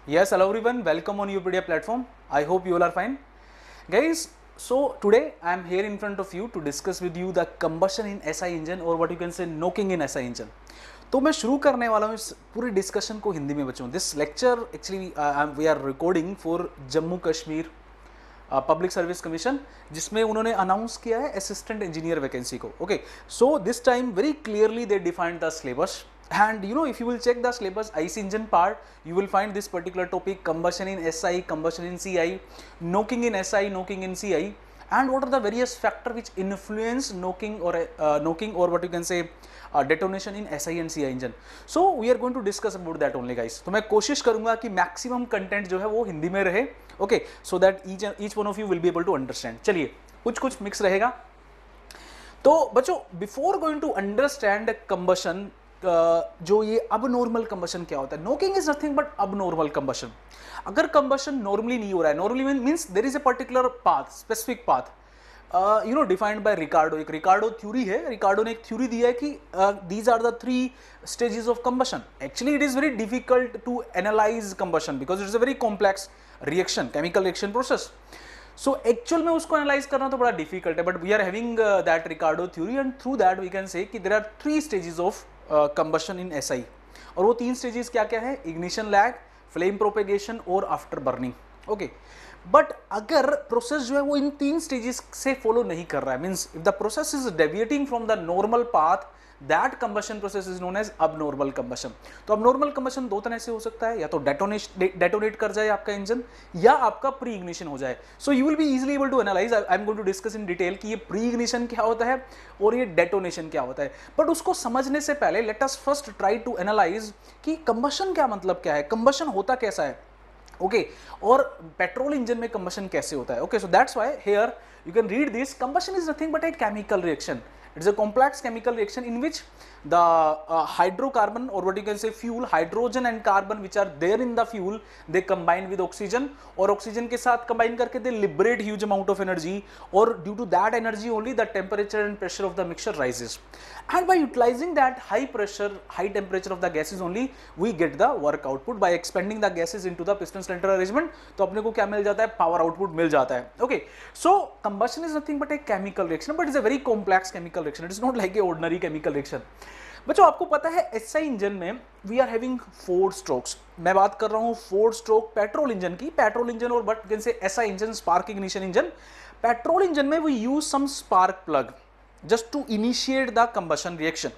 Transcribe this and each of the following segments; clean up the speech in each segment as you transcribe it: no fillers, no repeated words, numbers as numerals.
Yes, hello everyone. Welcome on Upedia platform. I hope you all are fine, guys. So today I am here in front of you to discuss with you the combustion in SI engine or what you can say knocking in SI engine. तो मैं शुरू करने वाला हूँ इस पूरी discussion को हिंदी में बच्चों. This lecture actually we are recording for Jammu Kashmir public service commission, जिसमें उन्होंने अनाउंस किया है असिस्टेंट इंजीनियर वैकेंसी को. Okay, so this time very clearly they defined the syllabus. And you know, if you will check the syllabus IC engine part, you will find this particular topic: combustion in SI, combustion in CI, knocking in SI, knocking in CI, and what are the various factors which influence knocking or what you can say detonation in SI and CI engine. So we are going to discuss about that only, guys. तो मैं कोशिश करूंगा कि maximum content जो है वो हिंदी में रहे, okay, so that each one of you will be able to understand. चलिए, कुछ मिक्स रहेगा. तो बच्चों, before going to understand combustion, जो ये अब नॉर्मल कंबशन क्या होता है, knocking is nothing but abnormal combustion. अगर कंबशन नॉर्मली नहीं हो रहा है, normally means there is a particular path, specific path, you know, defined by Ricardo. एक रिकार्डो थ्योरी है. रिकार्डो ने एक थ्योरी दिया है कि these are the 3 stages of combustion. Actually it is very difficult to analyse combustion because it is a very complex reaction, chemical reaction process. So actual में उसको analyse करना तो बड़ा डिफिकल्ट है, but we are having that Ricardo theory and through that we can say कि there are 3 stages of combustion in SI. और वो 3 स्टेजेस क्या क्या है? इग्निशन लैग, फ्लेम प्रोपेगेशन और आफ्टर बर्निंग. ओके, बट अगर प्रोसेस जो है वो इन 3 स्टेजेस से फॉलो नहीं कर रहा है, means if the process is deviating from the normal path, that combustion process is known as abnormal combustion. तो अबनॉर्मल कंबशन 2 तरह से हो सकता है, या तो डेटोनेट कर जाए आपका इंजन, या आपका प्री इग्निशन हो जाए. So you will be easily able to analyse. I am going to discuss in detail कि ये प्री इग्निशन क्या होता है और ये डेटोनेशन क्या होता है. बट उसको समझने से पहले let us first try to analyse कि कंबशन क्या मतलब क्या है, कंबशन होता कैसा है. ओके, और पेट्रोल इंजन में कंबशन कैसे होता है. Okay, so that's why here you can read this. Combustion is nothing but a chemical reaction. It's a complex chemical reaction in which the hydrocarbon, or what you can say fuel, hydrogen and carbon which are there in the fuel, they combine with oxygen, और oxygen के साथ combine करके they liberate huge amount of energy, और due to that energy only the temperature and pressure of the mixture rises. And by utilizing that high pressure, high temperature of the gases only, we get the work output. By expanding the gases into the piston cylinder arrangement, तो अपने को क्या मिल जाता है? Power output मिल जाता है. Okay, so combustion is nothing but a chemical reaction, but it's a very complex chemical reaction. It is not like a ordinary chemical reaction. बच्चों, आपको पता है SI इंजन में वी आर हैविंग 4 स्ट्रोक्स. मैं बात कर रहा हूं 4 स्ट्रोक पेट्रोल इंजन की. पेट्रोल इंजन और but can say SI engine, spark ignition engine. Petrol engine में we use some spark plug just to initiate the combustion reaction.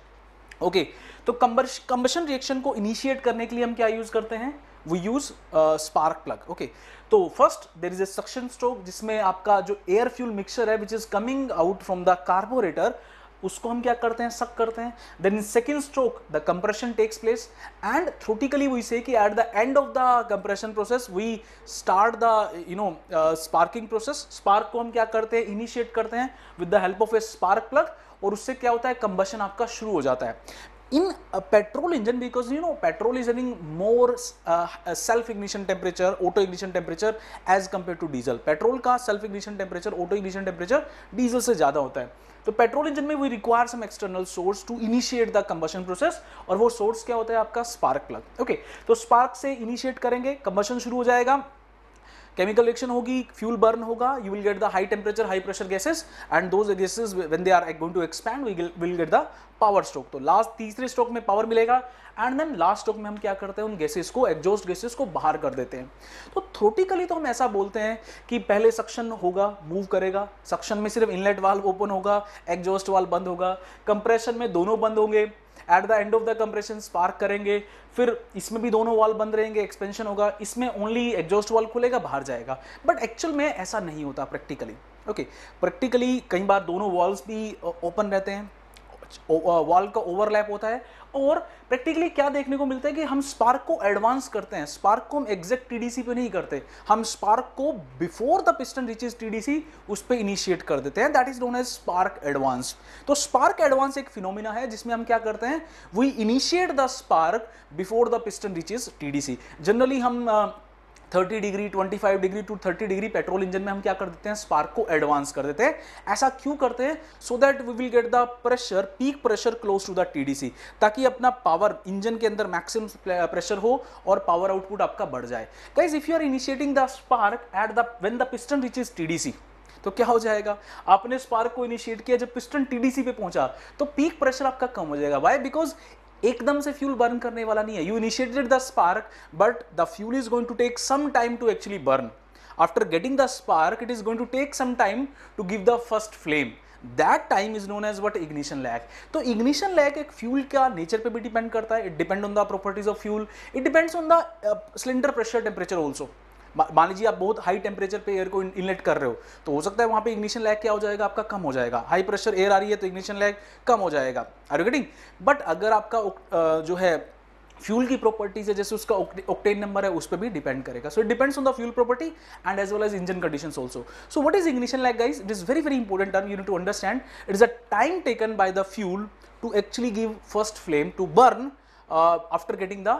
Okay, तो combustion reaction को इनिशिएट करने के लिए हम क्या यूज करते हैं? We use spark plug. Okay, तो first there is A suction stroke जिसमें आपका जो एयर फ्यूल मिक्सचर है which is coming out from the carburettor, उसको हम क्या करते हैं? सक करते हैं. Then in second stroke the compression takes place, and theoretically we say कि at the end of the compression process we start the sparking process. Spark को हम क्या करते हैं? इनिशिएट करते हैं with the help of a spark plug, और उससे क्या होता है? कंबशन आपका शुरू हो जाता है. In a petrol engine, because you know petrol is having more self ignition temperature, auto ignition temperature as compared to diesel. Petrol का self ignition temperature, auto ignition temperature diesel से ज्यादा होता है. तो पेट्रोल इंजन में we require some external source to initiate the combustion process, और वो source क्या होता है? आपका स्पार्क प्लग. ओके, तो स्पार्क से इनिशिएट करेंगे, कंबशन शुरू हो जाएगा, केमिकल रिएक्शन होगी, फ्यूल बर्न होगा, you will get the high temperature high pressure gases, and those gases when they are going to expand we will get the power stroke. तो last तीसरे stroke में power मिलेगा, and then last stroke में हम क्या करते हैं? उन गैसेस को, एग्जॉस्ट गैसेस को बाहर कर देते हैं. तो थ्योरेटिकली तो हम ऐसा बोलते हैं कि पहले सक्शन होगा, मूव करेगा. सक्शन में सिर्फ इनलेट वाल्व ओपन होगा, एग्जॉस्ट वाल्व बंद होगा. कंप्रेशन में दोनों बंद होंगे. Eight the end of the compression spark करेंगे, फिर इसमें भी दोनों वाल्व बंद रहेंगे, एक्सपेंशन होगा. इसमें ओनली एग्जॉस्ट वाल्व खुलेगा, बाहर जाएगा. बट एक्चुअल में ऐसा नहीं होता प्रैक्टिकली. ओके, प्रैक्टिकली कई बार दोनों वॉल्व्स भी ओपन रहते हैं, वॉल्व का ओवरलैप होता है, और प्रैक्टिकली क्या देखने को मिलता है कि हम स्पार्क को एडवांस करते हैं. स्पार्क को हम एग्जैक्ट टीडीसी पे नहीं करते, हम स्पार्क को before the piston reaches TDC उस पे इनिशिएट कर देते हैं. That is known as spark advance. तो स्पार्क एडवांस एक फिनोमिना है जिसमें हम क्या करते हैं? We initiate the spark before the piston reaches TDC. Generally हम 30 degree 25 degree to 30 degree petrol engine में हम क्या कर देते हैं, स्पार्क को एडवांस कर देते हैं। ऐसा क्यों करते हैं? So that we will get the pressure, peak pressure close to the TDC, ताकि अपना पावर इंजन के अंदर मैक्सिमम प्रेशर हो और पावर आउटपुट आपका बढ़ जाए। Guys, if you are initiating the spark at the when the piston reaches TDC, तो क्या हो जाएगा, आपने स्पार्क को इनिशिएट किया, जब पिस्टन टीडीसी पे पहुंचा तो पीक प्रेशर आपका कम हो जाएगा। व्हाई? बिकॉज एकदम से फ्यूल बर्न करने वाला नहीं है। You initiated the spark but the fuel is going to take some time to actually burn. After getting the spark it is going to take some time to give the first flame. That time is known as what, ignition lag. तो ignition lag एक fuel का nature पे भी depend करता है। It depend on the properties of fuel, it depends on the cylinder pressure temperature also. मान लीजिए आप बहुत हाई टेम्परेचर पे एयर को इनलेट कर रहे हो, तो हो सकता है वहां पे इग्निशन लैग क्या हो जाएगा, आपका कम हो जाएगा। हाई प्रेशर एयर आ रही है तो इग्निशन लैग कम हो जाएगा। Are you getting? बट अगर आपका जो है फ्यूल की प्रॉपर्टीज है, जैसे उसका ऑक्टेन नंबर है, उस पर भी डिपेंड करेगा। So it depends on the fuel property and as well as engine conditions also. So what is ignition lag guys? It is very very important term, you need to understand. It is a time taken by the fuel to actually give first flame to burn after getting the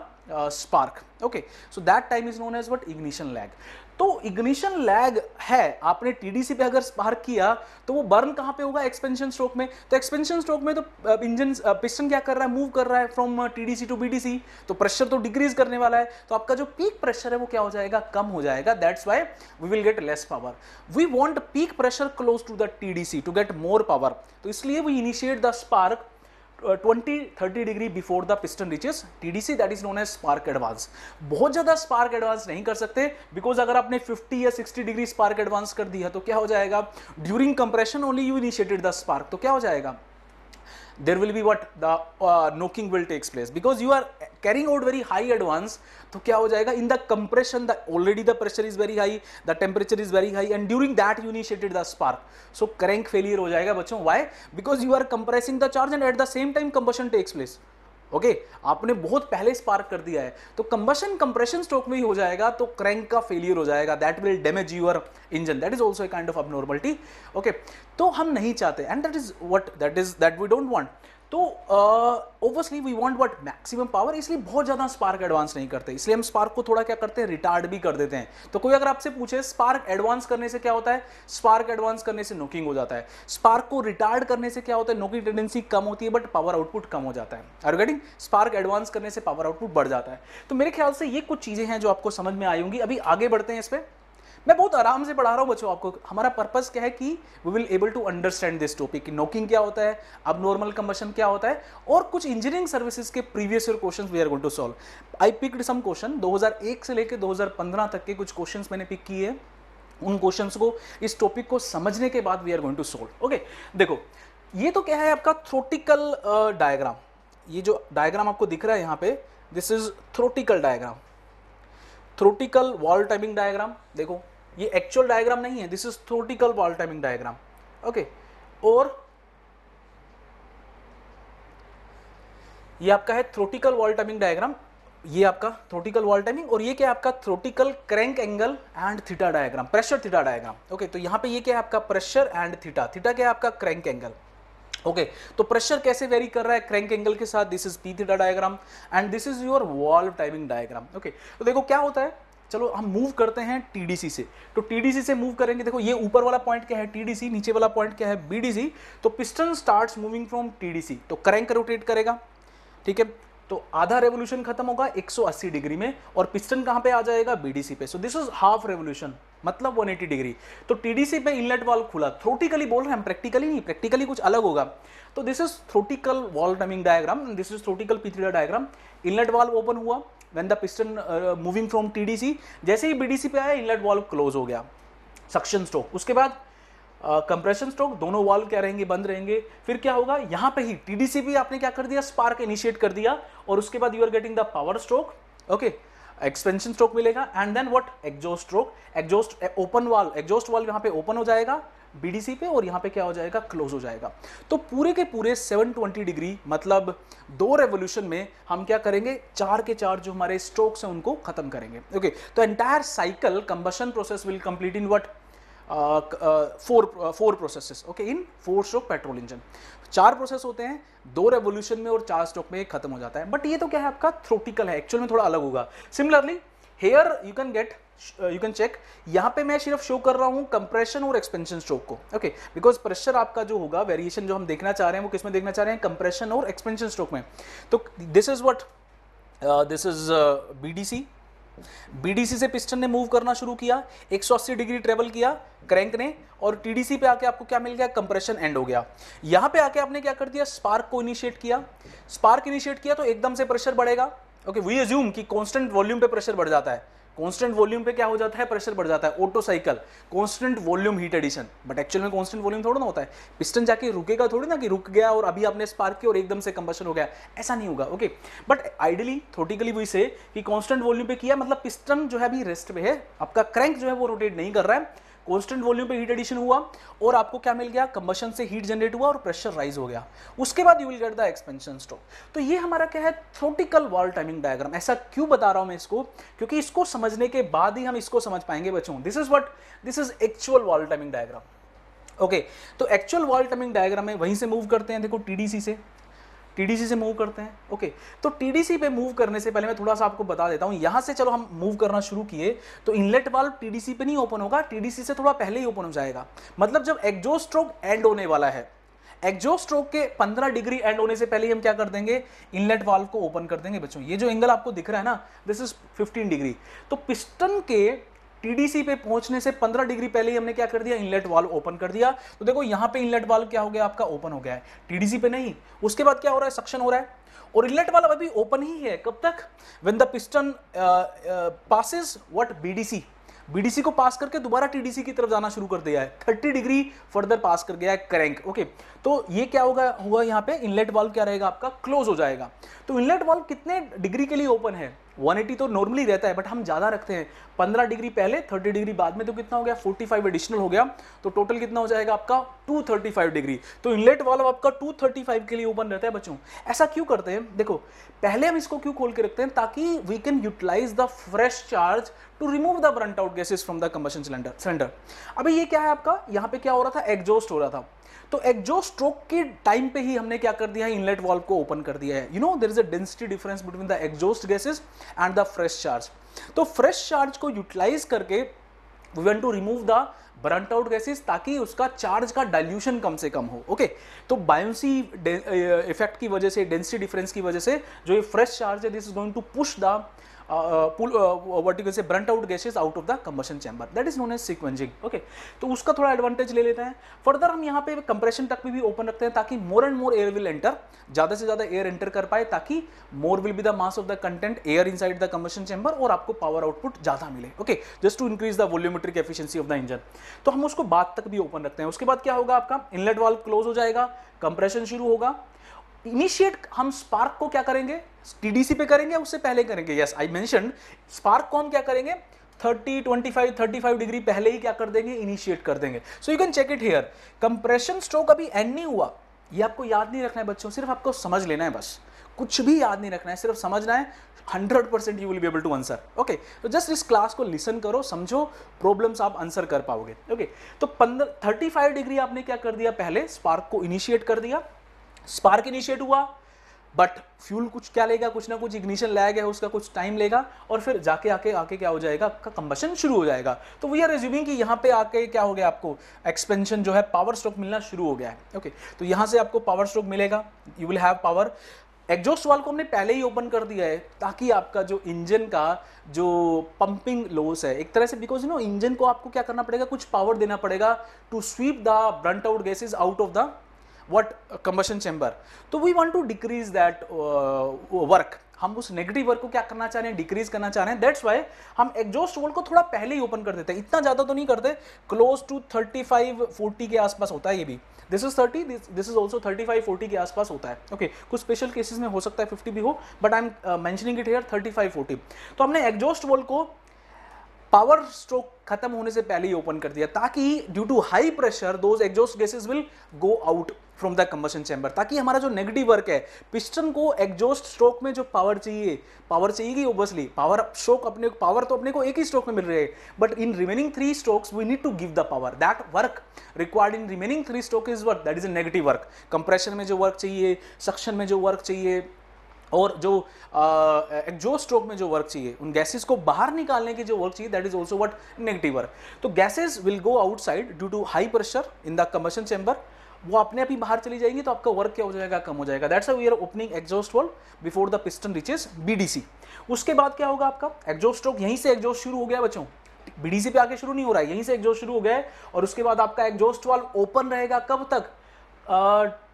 spark. Okay, so that time is known as what, ignition lag. तो ignition lag है, आपने TDC पे अगर spark किया तो वो burn कहां पे होगा, एक्सपेंशन स्ट्रोक में। तो एक्सपेंशन स्ट्रोक में तो इंजन पिस्टन क्या कर रहा है, मूव कर रहा है फ्रॉम टीडीसी टू बीडीसी, तो प्रेशर तो डिक्रीज करने वाला है, तो आपका जो पीक प्रेशर है वो क्या हो जाएगा, कम हो जाएगा। That's why we will get less power. We want peak pressure close to the TDC to get more power, तो इसलिए we initiate the spark 20-30 degree before the piston reaches TDC, that is known as spark advance. बहुत ज्यादा spark advance नहीं कर सकते, because अगर आपने 50 या 60 डिग्री स्पार्क एडवांस कर दिया तो क्या हो जाएगा, during compression only you initiated the spark, तो क्या हो जाएगा, there will be what, the knocking will takes place because you are carrying out very high advance. तो क्या हो जाएगा, in the compression the already the pressure is very high, the temperature is very high and during that you initiated the spark, so crank failure हो जाएगा बच्चों। why? because you are compressing the charge and at the same time combustion takes place. Okay आपने बहुत पहले spark कर दिया है, तो कंबशन कंप्रेशन स्ट्रोक में ही हो जाएगा, तो क्रैंक का फेलियर हो जाएगा, that will damage your engine, that is also a kind of abnormality. Okay, तो हम नहीं चाहते and that we don't want. तो obviously we want what, maximum power, इसलिए बहुत ज्यादा स्पार्क एडवांस नहीं करते, इसलिए हम स्पार्क को थोड़ा क्या करते हैं, रिटार्ड भी कर देते हैं। तो कोई अगर आपसे पूछे स्पार्क एडवांस करने से क्या होता है, स्पार्क एडवांस करने से नॉकिंग हो जाता है, स्पार्क को रिटार्ड करने से क्या होता है, नॉकिंग टेंडेंसी कम होती है बट पावर आउटपुट कम हो जाता है। Are you getting? Spark advance करने से पावर आउटपुट बढ़ जाता है। तो मेरे ख्याल से ये कुछ चीजें हैं जो आपको समझ में आई होंगी। अभी आगे बढ़ते हैं इस पे, मैं बहुत आराम से पढ़ा रहा हूं बच्चों आपको। हमारा पर्पस क्या है कि we will able to understand this topic, knocking क्या होता है, अब नॉर्मल कंबशन क्या होता है, और कुछ इंजीनियरिंग सर्विसेज के previous year questions we are going to solve. I picked some question 2001 से लेकर 2015 तक के कुछ क्वेश्चंस मैंने पिक किए, उन क्वेश्चंस को, इस टॉपिक को समझने के बाद we are going to solve. Okay, देखो ये तो क्या है आपका थ्रोटिकल डायग्राम, ये जो डायग्राम आपको दिख रहा है यहाँ पे, this is theoretical diagram, theoretical valve timing diagram. देखो ये एक्चुअल डायग्राम नहीं है, this is theoretical valve timing diagram. Okay, और ये आपका है थ्रोटिकल वॉल टाइमिंग डायग्राम, ये आपका थ्रोटिकल वॉल टाइमिंग, और ये क्या है आपका theoretical crank angle and theta diagram, pressure theta diagram. Okay, तो यहां पे ये क्या है आपका प्रेशर एंड थीटा, थीटा क्या है आपका क्रैंक एंगल। ओके, तो प्रेशर कैसे वेरी कर रहा है क्रैंक एंगल के साथ, this is P theta diagram and this is your valve timing diagram. Okay, तो देखो क्या होता है, चलो हम मूव करते हैं टीडीसी से, तो टीडीसी से मूव करेंगे, देखो ये ऊपर वाला पॉइंट क्या है टीडीसी, नीचे वाला पॉइंट क्या है बीडीसी, तो piston starts moving from TDC, तो क्रैंक रोटेट करेगा, ठीक है, तो आधा रेवोल्यूशन खत्म होगा 180 डिग्री में, और पिस्टन कहां पे आ जाएगा, बीडीसी पे, so this is half revolution, मतलब 180 डिग्री। तो टीडीसी पे इनलेट वाल्व खुला, थ्रोटिकली बोल रहे हैं हम, प्रैक्टिकली नहीं, प्रैक्टिकली कुछ अलग होगा। तो this is theoretical valve timing diagram, this is theoretical P theta diagram. Inlet valve open हुआ when the piston moving from TDC, जैसे ही BDC पे आया इनलेट वाल्व क्लोज हो गया, सक्शन स्ट्रोक, उसके बाद कंप्रेशन स्ट्रोक, दोनों वाल्व क्या रहेंगे, बंद रहेंगे। फिर क्या होगा, यहां पे ही TDC भी आपने क्या कर दिया, स्पार्क इनिशिएट कर दिया, और उसके बाद you are getting the power stroke, okay, expansion stroke मिलेगा, and then what, exhaust stroke, exhaust open valve, exhaust valve यहां पे ओपन हो जाएगा बीडीसी पे, और यहां पे क्या हो जाएगा, क्लोज हो जाएगा। तो पूरे के पूरे 720 डिग्री, मतलब 2 रेवोल्यूशन में हम क्या करेंगे, 4 के 4 जो हमारे स्ट्रोक्स हैं उनको खत्म करेंगे। ओके, तो entire cycle combustion process will complete in what, 4 processes, okay, in 4 stroke petrol engine. 4 process होते हैं, 2 रेवोल्यूशन में और 4 स्ट्रोक में खत्म हो जाता है। बट ये तो क्या है आपका थ्रोटिकल है, एक्चुअल में थोड़ा अलग होगा। Similarly here you can get you can check, यहाँ पे मैं सिर्फ शो कर रहा हूँ कंप्रेशन और एक्सपेंशन स्ट्रोक को, ओके, बिकॉज प्रेशर आपका जो होगा, वेरिएशन जो हम देखना चाह रहे हैं वो किस में देखना चाह रहे हैं, कंप्रेशन और एक्सपेंशन स्ट्रोक में। तो this is what, this is BDC. BDC से पिस्टन ने मूव करना शुरू किया, 180 डिग्री ट्रेवल किया क्रैंक ने, और टीडीसी पे आके आपको क्या मिल गया, कंप्रेशन एंड हो गया। यहां पे आके आपने क्या कर दिया, स्पार्क को इनिशिएट किया। स्पार्क इनिशिएट किया तो एकदम से प्रेशर बढ़ेगा, ओके, वी अज्यूम कि कांस्टेंट वॉल्यूम पे प्रेशर बढ़ जाता है, कांस्टेंट वॉल्यूम पे क्या हो जाता है, प्रेशर बढ़ जाता है, Otto cycle, constant volume heat addition. But actual में कांस्टेंट वॉल्यूम थोड़ा ना होता है, पिस्टन जाके रुकेगा थोड़ी ना कि रुक गया और अभी आपने स्पार्क किया और एकदम से कंबशन हो गया, ऐसा नहीं होगा, ओके। बट आइडियली थ्योरेटिकली वही से कि कांस्टेंट वॉल्यूम पे किया, मतलब पिस्टन जो है अभी रेस्ट पे है, आपका क्रैंक जो है वो रोटेट नहीं कर रहा है, कांस्टेंट वॉल्यूम पे हीट एडिशन हुआ और आपको क्या मिल गया, कंबशन से हीट जनरेट हुआ और प्रेशर राइज हो गया। उसके बाद you will get the expansion stroke. तो ये हमारा क्या है, थ्योरेटिकल वाल्व टाइमिंग डायग्राम। ऐसा क्यों बता रहा हूं मैं इसको, क्योंकि इसको समझने के बाद ही हम इसको समझ पाएंगे बच्चों। This is actual valve timing diagram, okay. तो एक्चुअल वाल्व टाइमिंग डायग्राम में वहीं से मूव करते हैं, देखो टीडीसी से मूव करते हैं, ओके। तो टीडीसी पे मूव करने से पहले मैं थोड़ा सा आपको बता देता हूं, यहां से चलो हम मूव करना शुरू किए तो इनलेट वाल्व टीडीसी पे नहीं ओपन होगा, टीडीसी से थोड़ा पहले ही ओपन हो जाएगा। मतलब जब एग्जॉस्ट स्ट्रोक एंड होने वाला है, एग्जॉस्ट स्ट्रोक के 15 डिग्री एंड होने से पहले हम क्या कर देंगे, इनलेट वाल्व को ओपन कर देंगे बच्चों। ये जो एंगल आपको दिख रहा है ना, दिस इज 15 डिग्री। तो पिस्टन के टीडीसी पे पहुंचने से 15 डिग्री पहले ही हमने क्या कर दिया, इनलेट वाल्व ओपन कर दिया। तो देखो यहां पे इनलेट वाल्व क्या हो गया, आपका ओपन हो गया है, टीडीसी पे नहीं। उसके बाद क्या हो रहा है, सक्शन हो रहा है और इनलेट वाल्व अभी ओपन ही है। कब तक, when the piston passes what, BDC को पास करके दोबारा टीडीसी की तरफ जाना शुरू कर दिया है, 30 डिग्री फर्दर पास कर गया है क्रैंक, ओके। तो ये क्या हुआ यहाँ पे, इनलेट वाल्व क्या रहेगा आपका, क्लोज हो जाएगा। तो इनलेट वाल्व कितने डिग्री के लिए ओपन है, 180 तो नॉर्मली रहता है, बट हम ज्यादा रखते हैं, 15 डिग्री पहले 30 डिग्री बाद में, तो कितना हो गया, 45 एडिशनल हो गया। तो टोटल कितना हो जाएगा आपका, 235 डिग्री। तो इनलेट वाल्व आपका 235 के लिए ओपन रहता है बच्चों। ऐसा क्यों करते हैं, देखो पहले हम इसको क्यों खोल के रखते हैं, ताकि we can utilise the fresh charge to remove the burnt out gases from the combustion cylinder. अभी ये क्या है आपका, यहाँ पे क्या हो रहा था, एग्जॉस्ट हो रहा था। तो एग्जॉस्ट स्ट्रोक के टाइम पे ही हमने क्या कर दिया है, इनलेट वाल्व को ओपन कर दिया है। You know there is a density difference between the exhaust gases and the fresh charge. तो फ्रेश चार्ज को यूटिलाइज करके we want to remove the burnt out gases, ताकि उसका चार्ज का डाइल्यूशन कम से कम हो, ओके। तो बायोंसी इफेक्ट की वजह से, डेंसिटी डिफरेंस की वजह से जो ये फ्रेश चार्ज है, this is going to push the what you can say burnt out gases out of the combustion chamber, that is known as sequencing, okay। तो उसका थोड़ा एडवांटेज ले लेते हैं। फर्दर हम यहाँ पे कंप्रेशन तक भी ओपन रखते हैं, ताकि more and more air will enter, ज्यादा से ज्यादा एयर एंटर कर पाए, ताकि more will be the mass of the content air inside the combustion chamber और आपको पावर आउटपुट ज्यादा मिले, okay, just to increase the volumetric efficiency of the engine. तो हम उसको बाद तक भी ओपन रखते हैं। उसके बाद क्या होगा, आपका इनलेट वाल्व क्लोज हो जाएगा, कंप्रेशन शुरू होगा। इनिशिएट हम स्पार्क को क्या करेंगे, टीडीसी पे करेंगे, उससे पहले करेंगे, यस आई मेंशन, स्पार्क को हम क्या करेंगे, 30, 25, 35 डिग्री पहले ही क्या कर देंगे, इनिशिएट कर देंगे। So you can check it here, compression stroke अभी एंड नहीं हुआ, ये आपको याद नहीं रखना है बच्चों, सिर्फ आपको समझ लेना है, बस कुछ भी याद नहीं रखना है, सिर्फ समझना है, 100% you will be able to answer, okay. तो जस्ट इस क्लास को लिसन करो, समझो, प्रॉब्लम्स आप आंसर कर पाओगे, ओके। तो 35 डिग्री आपने क्या कर दिया, पहले स्पार्क को इनिशिएट कर दिया, स्पार्क इनिशिएट हुआ, बट फ्यूल कुछ क्या लेगा, कुछ ना कुछ इग्निशन लगेगा, उसका कुछ टाइम लेगा और फिर जाके आके क्या हो जाएगा, आपका कंबशन शुरू हो जाएगा। तो वी आर एज्यूमिंग कि यहाँ पे आके क्या हो गया, आपको एक्सपेंशन जो है, पावर स्ट्रोक मिलना शुरू हो गया है, ओके। तो यहाँ से आपको पावर स्ट्रोक मिलेगा, you will have power. Exhaust valve को हमने पहले ही ओपन कर दिया है, ताकि आपका जो इंजन का जो पंपिंग लॉस है एक तरह से, बिकॉज यू नो इंजन को आपको क्या करना पड़ेगा, कुछ पावर देना पड़ेगा to sweep the burnt out gases out of the what combustion chamber। तो we want to decrease that work, हम उस नेगेटिव वर्क को क्या करना चाह रहे हैं, डिक्रीज करना चाह रहे हैं। दैट्स वाई हम एग्जॉस्ट वाल्व को थोड़ा पहले ही ओपन कर देते हैं, इतना ज्यादा तो नहीं करते, क्लोज टू 35-40 के आसपास होता है ये भी, this is 30, this is also 35-40 के आसपास होता है, ओके। कुछ स्पेशल केसेस में हो सकता है 50 भी हो, but I am mentioning it here 35-40। तो हमने एग्जॉस्ट वाल्व को पावर स्ट्रोक खत्म होने से पहले ही ओपन कर दिया, ताकि due to high pressure those exhaust gases will go out from the combustion chamber, ताकि हमारा जो नेगेटिव वर्क है, पिस्टन को एग्जॉस्ट स्ट्रोक में जो पावर चाहिएगी ऑब्वियसली, पावर स्ट्रोक अपने पावर तो अपने को एक ही स्ट्रोक में मिल रही है, but in remaining 3 strokes we need to give the power, that work required in remaining 3 stroke is work, that is a negative work. Compression में जो वर्क चाहिए, सक्शन में जो वर्क चाहिए, और जो एग्जॉस्ट स्ट्रोक में जो वर्क चाहिए, उन गैसेस को बाहर निकालने की जो वर्क चाहिए, that is also what negative work. तो gases will go outside due to high pressure in the combustion chamber, वो अपने आप ही बाहर चली जाएंगी, तो आपका वर्क क्या हो जाएगा, कम हो जाएगा। That's why we are opening exhaust valve before the piston reaches BDC. उसके बाद क्या होगा आपका एग्जॉस्ट स्ट्रोक, यहीं से एग्जॉस्ट शुरू हो गया बच्चों, बीडीसी पे आके शुरू नहीं हो रहा है, यहीं से एग्जॉस्ट शुरू हो गया है। और उसके बाद आपका एग्जॉस्ट वाल्व ओपन रहेगा कब तक,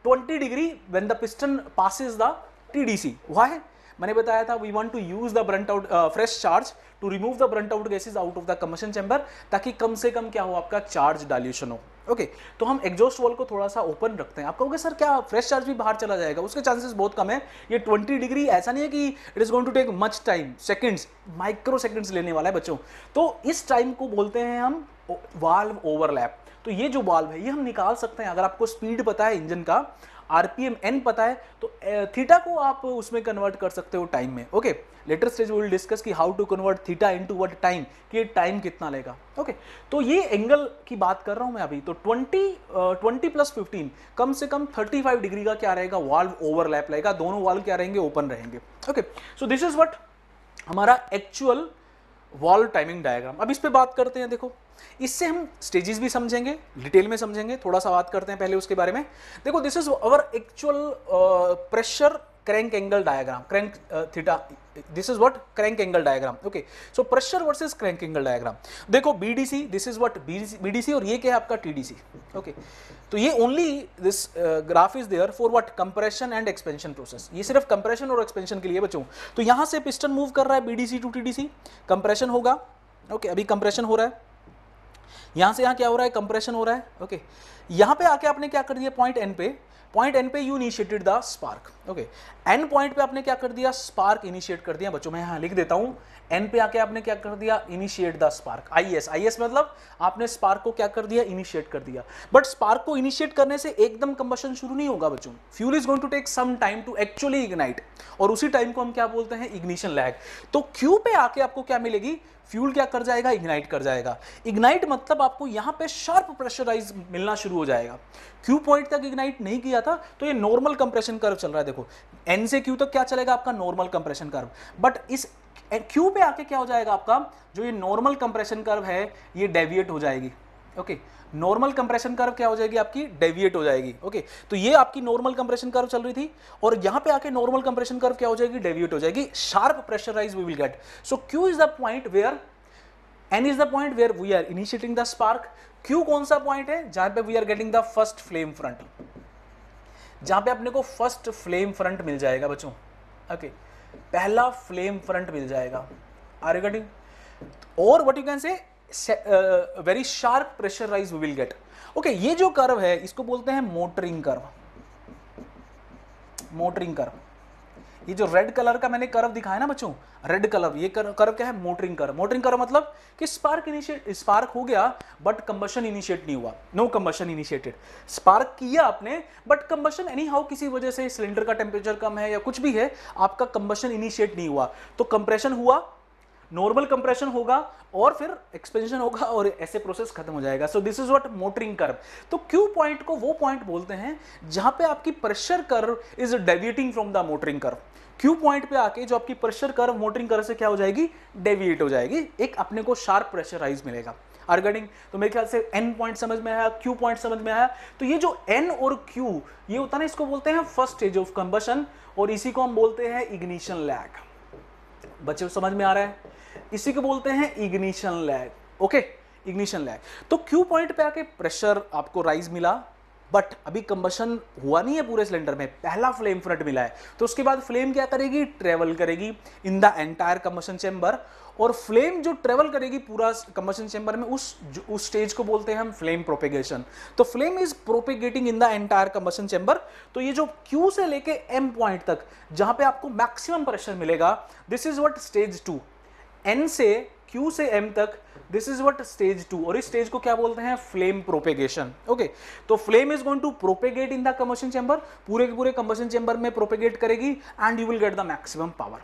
20 degree when the piston passes the TDC. Why, मैंने बताया था we want to use the burnt out fresh charge to remove the burnt out gases out of the combustion chamber, ताकि कम से कम क्या हो, आपका चार्ज डाइल्यूशन हो। ओके तो हम एग्जॉस्ट वाल्व को थोड़ा सा ओपन रखते हैं। आप कहोगे सर क्या फ्रेश चार्ज भी बाहर चला जाएगा, उसके चांसेस बहुत कम है। ये 20 डिग्री ऐसा नहीं है कि it is going to take much time, seconds, microseconds लेने वाला है बच्चों। तो इस टाइम को बोलते हैं हम वाल्व ओवरलैप। तो ये जो वाल्व है ये हम निकाल सकते हैं, अगर आपको स्पीड पता है इंजन का, आरपीएम एन पता है, तो थीटा को आप उसमें कन्वर्ट कर सकते हो टाइम में। Okay later stage we will discuss कि how to convert theta into what time, कि ये टाइम कितना लेगा। ओके तो ये एंगल की बात कर रहा हूं मैं अभी। तो 20 प्लस 15 कम से कम 35 डिग्री का क्या रहेगा, वाल्व ओवरलैप रहेगा, दोनों वाल्व क्या रहेंगे, ओपन रहेंगे। Okay so this is what हमारा एक्चुअल वाल्व टाइमिंग डायग्राम। अब इस पे बात करते हैं। देखो इससे हम स्टेजेस भी समझेंगे, डिटेल में समझेंगे, थोड़ा सा बात करते हैं पहले उसके बारे में। देखो this is our actual pressure crank angle diagram, crank theta, this is what crank angle diagram. Okay so pressure versus crank angle diagram. देखो BDC, this is what BDC, और ये क्या है आपका टीडीसी। ओके तो ये only this graph is there for what, compression and expansion process. ये सिर्फ कंप्रेशन और एक्सपेंशन के लिए बच्चों। तो यहां से पिस्टन मूव कर रहा है बीडीसी टू टीडीसी, कंप्रेशन होगा। ओके अभी कंप्रेशन हो रहा है, यहां से यहां क्या हो रहा है, कंप्रेशन हो रहा है। ओके यहां पे आके आपने क्या कर दिया, पॉइंट एन पे you initiated the spark. Okay N point पे आपने क्या कर दिया, स्पार्क इनिशिएट कर दिया बच्चों। मैं यहां लिख देता हूं, एन पे आके आपने क्या कर दिया, इनिशिएट द स्पार्क। आईएस मतलब आपने स्पार्क को क्या कर दिया, इनिशिएट कर दिया। बट स्पार्क को इनिशिएट करने से एकदम कंबशन शुरू नहीं होगा बच्चों। Fuel is going to take some time to actually ignite, और उसी टाइम को हम क्या बोलते हैं, इग्निशन लैग। तो क्यू पे आके आपको क्या मिलेगी, फ्यूल क्या कर जाएगा, इग्नाइट कर जाएगा। इग्नाइट मतलब आपको यहां पे शार्प प्रेशराइज मिलना शुरू हो जाएगा। क्यू पॉइंट तक इग्नाइट नहीं किया था, तो ये नॉर्मल कंप्रेशन कर्व चल रहा है। देखो एन से क्यू तक क्या चलेगा, आपका नॉर्मल कंप्रेशन कर्व। बट इस क्यू पे आके क्या हो जाएगा, आपका जो ये नॉर्मल कंप्रेशन कर्व है ये डेविएट हो जाएगी। ओके नॉर्मल कंप्रेशन कर्व क्या हो जाएगी, आपकी डेविएट हो जाएगी। ओके तो ये आपकी नॉर्मल कंप्रेशन कर्व चल रही थी, और यहां पे आके नॉर्मल कंप्रेशन कर्व क्या हो जाएगी, डेविएट हो जाएगी। Sharp pressure rise we will get. So Q is the point where, N is the point where we are initiating the spark. Q कौन सा पॉइंट है, जहां पे we are getting the first flame front, जहां पे अपने को फर्स्ट फ्लेम फ्रंट मिल जाएगा बच्चों। ओके पहला फ्लेम फ्रंट मिल जाएगा, आर यू गेटिंग, और what you can say very sharp pressure rise we will get. Okay ये जो कर्व है इसको बोलते हैं मोटरिंग कर्व। मोटरिंग कर्व, ये जो रेड कलर का मैंने कर्व दिखाया ना बच्चों, रेड कलर, ये कर्व क्या है, मोटरिंग कर्व। मोटरिंग कर्व मतलब कि स्पार्क हो गया बट कंबशन इनिशिएट नहीं हुआ, नो कंबशन इनिशिएटेड। स्पार्क किया आपने बट कंबशन एनी हाउ किसी वजह से, सिलेंडर का टेम्परेचर कम है या कुछ भी है, आपका कंबशन इनिशिएट नहीं हुआ, तो कंप्रेशन हुआ, नॉर्मल कंप्रेशन होगा और फिर एक्सपेंशन होगा, और ऐसे प्रोसेस खत्म हो जाएगा। So this is what motoring curve. तो क्यू पॉइंट को वो पॉइंट बोलते हैं जहां पे आपकी pressure curve is deviating from the motoring curve. Q point पे आके जो आपकी प्रेशर कर्व मोटरिंग कर्व से क्या हो जाएगी, डेविएट हो जाएगी, एक अपने को शार्प प्रेशराइज मिलेगा। आर्गेटिंग, तो मेरे ख्याल से एन पॉइंट समझ में आया, क्यू पॉइंट समझ में आया। तो ये जो एन और क्यू ये होता है ना, इसको बोलते हैं फर्स्ट स्टेज ऑफ कंबशन, और इसी को हम बोलते हैं इग्निशन लैग। बच्चे समझ में आ रहा है, इसी को बोलते हैं ignition lag. Okay ignition lag. तो क्यू पॉइंट पे आके प्रेशर आपको राइज मिला, बट अभी कंबशन हुआ नहीं है पूरे सिलेंडर में, पहला फ्लेम फ्रंट मिला है। तो उसके बाद फ्लेम क्या करेगी, ट्रेवल करेगी इन द एंटायर कंबशन चेंबर, और फ्लेम जो ट्रेवल करेगी पूरा कंबशन चेंबर में, उस स्टेज को बोलते हैं हम फ्लेम प्रोपेगेशन। तो flame is propagating in the entire combustion chamber. तो ये जो क्यू से लेके एम पॉइंट तक जहां पे आपको मैक्सिमम प्रेशर मिलेगा, this is what stage 2। N से Q से M तक, दिस इज व्हाट स्टेज 2, और इस स्टेज को क्या बोलते हैं, फ्लेम प्रोपेगेशन। ओके, तो flame is going to propagate in the combustion chamber, पूरे के पूरे कंबशन चैम्बर में प्रोपेगेट करेगी and you will get the maximum power.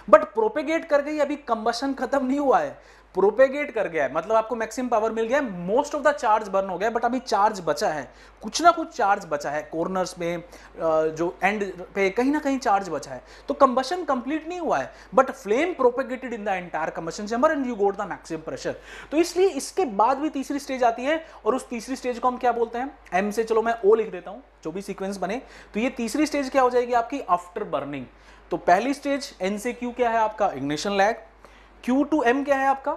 But propagate कर गई, अभी कंबशन खत्म नहीं हुआ है, प्रोपेगेट कर गया है, मतलब आपको मैक्सिमम पावर मिल गया है, most of the charge burn हो गया, बट अभी चार्ज बचा है, कुछ ना कुछ चार्ज बचा है कॉर्नर्स में, जो एंड पे कहीं ना कहीं चार्ज बचा है, तो कंबशन कंप्लीट नहीं हुआ है, but flame propagated in the entire combustion chamber and you got the maximum pressure. तो इसलिए इसके बाद भी तीसरी स्टेज आती है, और उस तीसरी स्टेज को हम क्या बोलते हैं, एम से, चलो मैं ओ लिख देता हूं, जो भी सीक्वेंस बने, तो ये तीसरी स्टेज क्या हो जाएगी आपकी, आफ्टर बर्निंग। तो पहली स्टेज एन से क्यू क्या है आपका, ignition lag, Q to M क्या है आपका,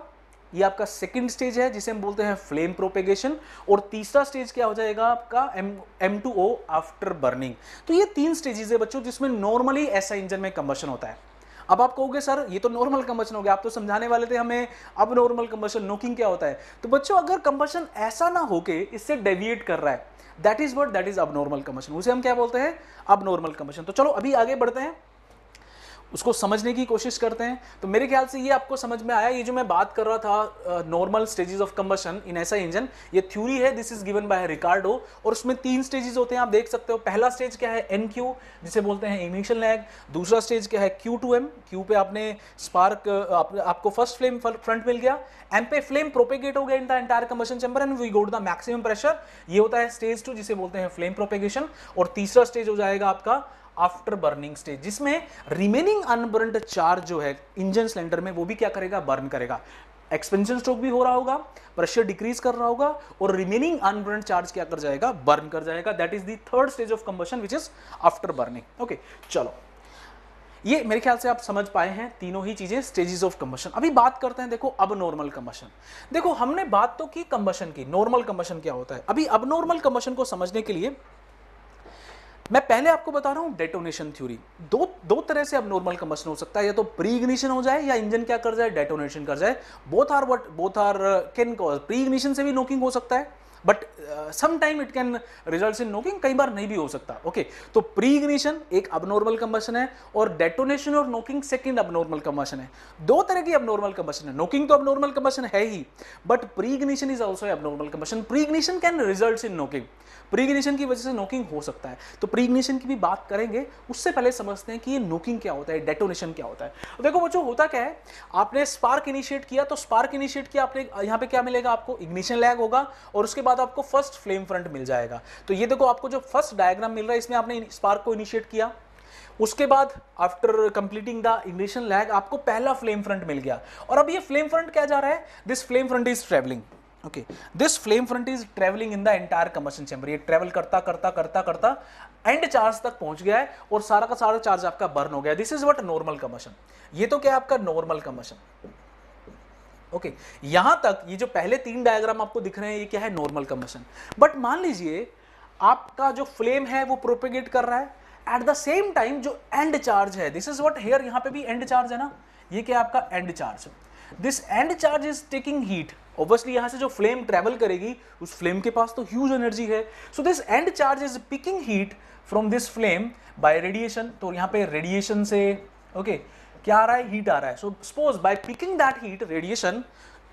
ये आपका सेकंड स्टेज है जिसे हम बोलते हैं फ्लेम प्रोपेगेशन, और तीसरा स्टेज क्या हो जाएगा आपका M2O आफ्टर बर्निंग। तो ये 3 स्टेजेस है बच्चों जिसमें नॉर्मली ऐसा इंजन में कंबशन होता है। अब आप कहोगे सर ये तो नॉर्मल कंबशन हो गया, आप तो समझाने वाले थे हमें अब नॉर्मल कंबशन, नोकिंग क्या होता है। तो बच्चों अगर कंबशन ऐसा ना होके इससे डेविएट कर रहा है, दैट इज अब नॉर्मल कंबशन, उसे हम क्या बोलते हैं, अब नॉर्मल कंबशन। तो चलो अभी आगे बढ़ते हैं, उसको समझने की कोशिश करते हैं। तो मेरे ख्याल से ये आपको समझ में आया, ये जो मैं बात कर रहा था नॉर्मल स्टेजेस ऑफ कंबशन इन ऐसा इंजन, ये थ्योरी है, दिस इज गिवन बाय रिकार्डो, और उसमें 3 स्टेजेस होते हैं, आप देख सकते हो। पहला स्टेज क्या है, NQ, जिसे बोलते हैं इनिशियल लैग। दूसरा स्टेज क्या है, Q2M, Q पे आपने स्पार्क, आपको फर्स्ट फ्लेम फ्रंट मिल गया, M पे फ्लेम प्रोपेगेट हो गया in the entire combustion chamber and we go to the maximum pressure, ये होता है स्टेज 2 जिसे बोलते हैं फ्लेम प्रोपेगेशन। और तीसरा स्टेज हो जाएगा आपका आफ्टर बर्निंग स्टेज, जिसमें रिमेनिंग अनबर्न्ड चार्ज जो है इंजन सिलेंडर में वो भी क्या करेगा, बर्न करेगा, एक्सपेंशन स्ट्रोक भी हो रहा होगा, प्रेशर डिक्रीज कर रहा होगा, और रिमेनिंग अनबर्न्ड चार्ज क्या कर जाएगा, बर्न कर जाएगा। That is the third stage of combustion which is after burning. Okay, चलो ये मेरे ख्याल से आप समझ पाए हैं तीनों ही चीजें, स्टेजेस ऑफ कंबशन। अभी बात करते हैं, देखो अब नॉर्मल कंबशन। देखो हमने बात तो की कंबशन की, नॉर्मल कंबशन क्या होता है। अभी अब नॉर्मल कंबशन को समझने के लिए मैं पहले आपको बता रहा हूं डेटोनेशन थ्योरी। दो तरह से अब नॉर्मल कंबशन हो सकता है, या तो प्री इग्निशन हो जाए या इंजन क्या कर जाए, डेटोनेशन कर जाए। Both are can cause, pre ignition से भी नोकिंग हो सकता है, but some time it can result in knocking, कई बार नहीं भी हो सकता। ओके, तो प्री इग्निशन एक अबनॉर्मल कंबशन है, और डेटोनेशन और नोकिंग सेकंड अबनॉर्मल कंबशन है। 2 तरह की अबनॉर्मल कंबशन है, नोकिंग तो अबनॉर्मल कंबशन है ही, but pre ignition is also abnormal combustion. Pre ignition can result in knocking, pre ignition की वजह से नोकिंग हो सकता है। तो प्री इग्निशन की भी बात करेंगे, उससे पहले समझते हैं कि ये नोकिंग क्या होता है, डेटोनेशन क्या होता है। देखो बच्चों, होता क्या है, आपने स्पार्क इनिशिएट किया, तो स्पार्क इनिशिएट किया आपने, यहाँ पे क्या मिलेगा आपको, इग्निशन लैग होगा, और उसके बाद आपको फर्स्ट फ्लेम फ्रंट मिल जाएगा। तो ये देखो आपको जो फर्स्ट डायग्राम मिल रहा है, इसमें आपने स्पार्क को इनिशिएट किया, उसके बाद after completing the ignition lag आपको पहला फ्लेम फ्रंट मिल गया। और अब ये फ्लेम फ्रंट क्या जा रहा है, this flame front is travelling. Okay, this flame front is travelling in the entire combustion chamber, ये ट्रेवल करता करता करता करता एंड चार्ज तक पहुंच गया है, और सारा का सारा चार्ज आपका बर्न हो गया। This is what normal combustion. ये तो क्या है आपका नॉर्मल कंबशन। ओके, यहां तक ये जो पहले 3 डायग्राम आपको दिख रहे हैं, ये क्या है, नॉर्मल कंबशन। बट मान लीजिए आपका जो फ्लेम है वो प्रोपेगेट कर रहा है, एट द सेम टाइम जो एंड चार्ज है, दिस इज व्हाट हियर, यहां पे भी एंड चार्ज है ना, ये क्या है आपका and charge. This and charge is taking heat, obviously यहां से जो फ्लेम ट्रेवल करेगी उस फ्लेम के पास तो ह्यूज एनर्जी है, so this and charge is picking heat from this flame bye radiation. तो यहां पे रेडिएशन से ओके क्या आ रहा है, हीट आ रहा है। So suppose by picking that heat, radiation,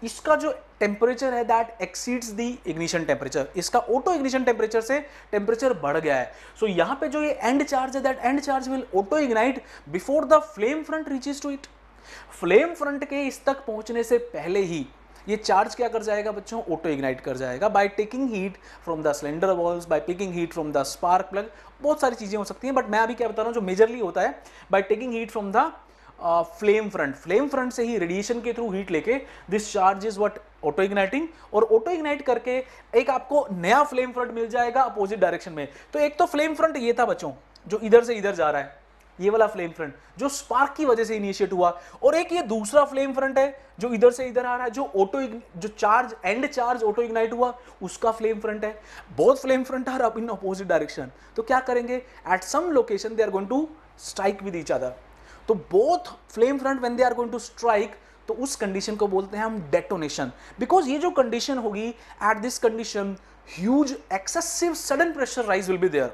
इसका जो टेम्परेचर है that exceeds the ignition temperature, इसका ऑटो इग्निशन टेम्परेचर से टेम्परेचर बढ़ गया है। सो यहां पे जो ये एंड चार्ज है, that end charge will auto ignite before the flame front reaches to it. Flame front के इस तक पहुंचने से पहले ही ये चार्ज क्या कर जाएगा बच्चों, ऑटो इग्नाइट कर जाएगा by taking heat from the cylinder walls, bye taking heat from the spark plug. बहुत सारी चीजें हो सकती हैं, बट मैं अभी क्या बता रहा हूं, जो मेजरली होता है bye taking heat from the flame front से ही रेडिएशन के थ्रू हीट लेके this charge is what auto igniting, और ऑटो इग्नाइट करके एक आपको नया फ्लेम फ्रंट मिल जाएगा अपोजिट डायरेक्शन में। तो एक तो फ्लेम फ्रंट ये था बच्चों जो इधर से इधर जा रहा है, ये वाला फ्लेम फ्रंट जो स्पार्क की वजह से इनिशिएट हुआ, और एक ये दूसरा फ्लेम फ्रंट है जो इधर से इधर आ रहा है, जो charge and charge auto ignite हुआ उसका फ्लेम फ्रंट है। Both flame front are up in opposite direction, तो क्या करेंगे, at some location they are going to strike with each other. तो both flame front when they are going to strike, तो उस condition को बोलते हैं हम डेटोनेशन। बिकॉज ये जो कंडीशन होगी, at this condition huge excessive sudden pressure rise will be there.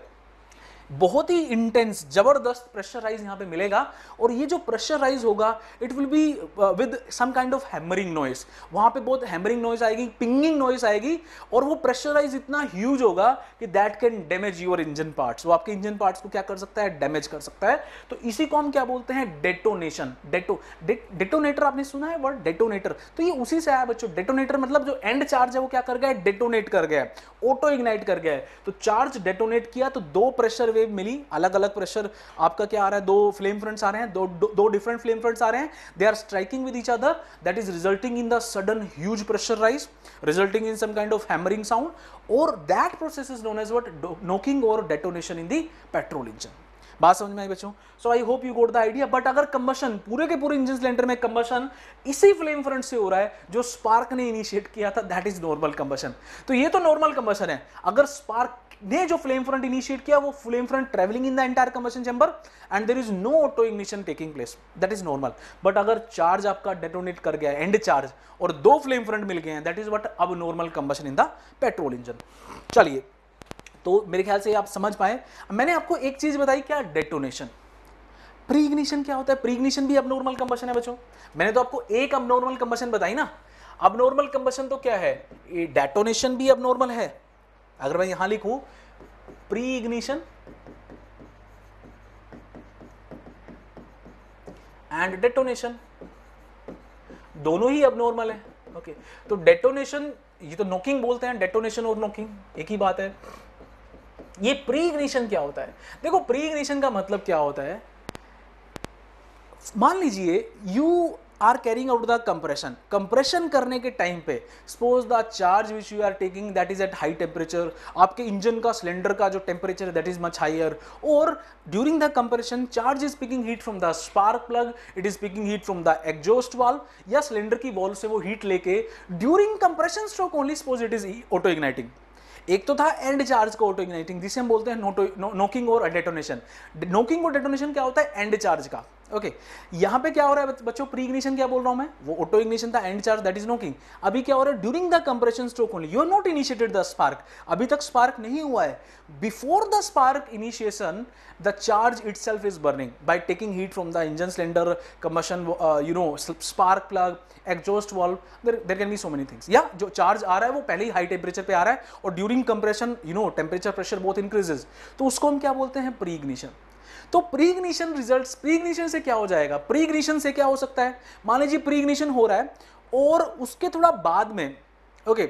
बहुत ही इंटेंस जबरदस्त प्रेशराइज यहां पे मिलेगा, और ये जो प्रेशराइज होगा it will be with some kind of hammering noise, वहां पे बहुत हैमरिंग नॉइस आएगी, पिंगिंग नॉइस आएगी, और वो प्रेशराइज इतना ह्यूज होगा कि that can damage your engine parts, वो आपके इंजन पार्ट्स को क्या कर सकता है, डैमेज कर सकता है। तो इसी को हम क्या बोलते हैं, डेटोनेशन। डेटोनेटर आपने सुना है वर्ड डेटोनेटर, तो ये उसी से आया बच्चों। डेटोनेटर मतलब जो एंड चार्ज है वो क्या कर गया, डेटोनेट कर गया, ऑटो इग्नाइट कर गया है। तो चार्ज डेटोनेट किया तो दो प्रेशर वेव मिली, अलग अलग प्रेशर आपका क्या आ रहा है, दो फ्लेम फ्रंट्स आ रहे हैं, दो डिफरेंट फ्लेम फ्रंट्स आ रहे हैं, they are striking with each other, that is resulting in the sudden huge pressure rise, resulting in some kind of hammering sound, और that process is known as what, knocking और detonation in the petrol engine. बात समझ में आई बच्चों? So I hope you got the idea. But अगर combustion पूरे के पूरे इंजन सिलेंडर में कंबशन इसी फ्लेम फ्रंट से हो रहा है जो स्पार्क ने इनिशिएट किया था, दैट इज नॉर्मल कंबशन। तो ये तो नॉर्मल कंबशन है। अगर स्पार्क ने जो फ्लेम फ्रंट इनिशिएट किया वो flame front travelling in the entire combustion chamber and there is no auto ignition taking place, that is normal. But अगर चार्ज आपका डेटोनेट कर गया एंड चार्ज और दो फ्लेम फ्रंट मिल गए हैं, दैट इज व्हाट अब normal combustion in the petrol engine. चलिए, तो मेरे ख्याल से आप समझ पाए। मैंने आपको एक चीज बताई, क्या, डेटोनेशन। प्री इग्निशन क्या होता है? प्री इग्निशन भी अबनॉर्मल कंबशन है बच्चों। मैंने तो आपको एक अबनॉर्मल कंबशन बताई ना। अबनॉर्मल कंबशन तो क्या है, ये डेटोनेशन भी अबनॉर्मल है। अगर मैं यहां लिखूं प्री इग्निशन एंड डेटोनेशन, दोनों ही अबनॉर्मल है। ओके, तो डेटोनेशन, ये तो नॉकिंग बोलते हैं, डेटोनेशन और नॉकिंग एक ही बात है। ये प्री इग्निशन क्या होता है? देखो, प्री इग्निशन का मतलब क्या होता है, मान लीजिए you are carrying out the compression, compression करने के टाइम पे suppose the charge which you are taking that is at high temperature, आपके इंजन का सिलेंडर का जो टेम्परेचर है दैट इज मच हायर, और during the compression charge is picking heat from the spark plug, it is picking heat from the exhaust valve, या cylinder की valve से वो हीट लेके during compression stroke only suppose it is auto igniting. एक तो था end charge को auto igniting, जिसे हम बोलते हैं नोकिंग और डेटोनेशन। नोकिंग और डेटोनेशन क्या होता है, एंड चार्ज का। ओके, यहां पे क्या हो रहा है बच्चों, प्री इग्निशन क्या बोल रहा हूं मैं, वो ऑटो इग्निशन था, end charge that is knocking. अभी क्या हो रहा है, during the compression stroke only, you are not initiated the spark, अभी तक स्पार्क नहीं हुआ है। Before the spark initiation the charge itself is burning by taking heat from the engine cylinder, combustion, spark plug, exhaust valve, there can be so many things. या जो charge आ रहा है वो पहले ही हाई टेम्परेचर पे आ रहा है, और during compression temperature pressure both increases, तो उसको हम क्या बोलते हैं, प्री इग्निशन। तो pre ignition results, pre ignition से क्या हो जाएगा, प्री इग्निशन से क्या हो सकता है, मान लीजिए प्री इग्निशन हो रहा है और उसके थोड़ा बाद में, ओके,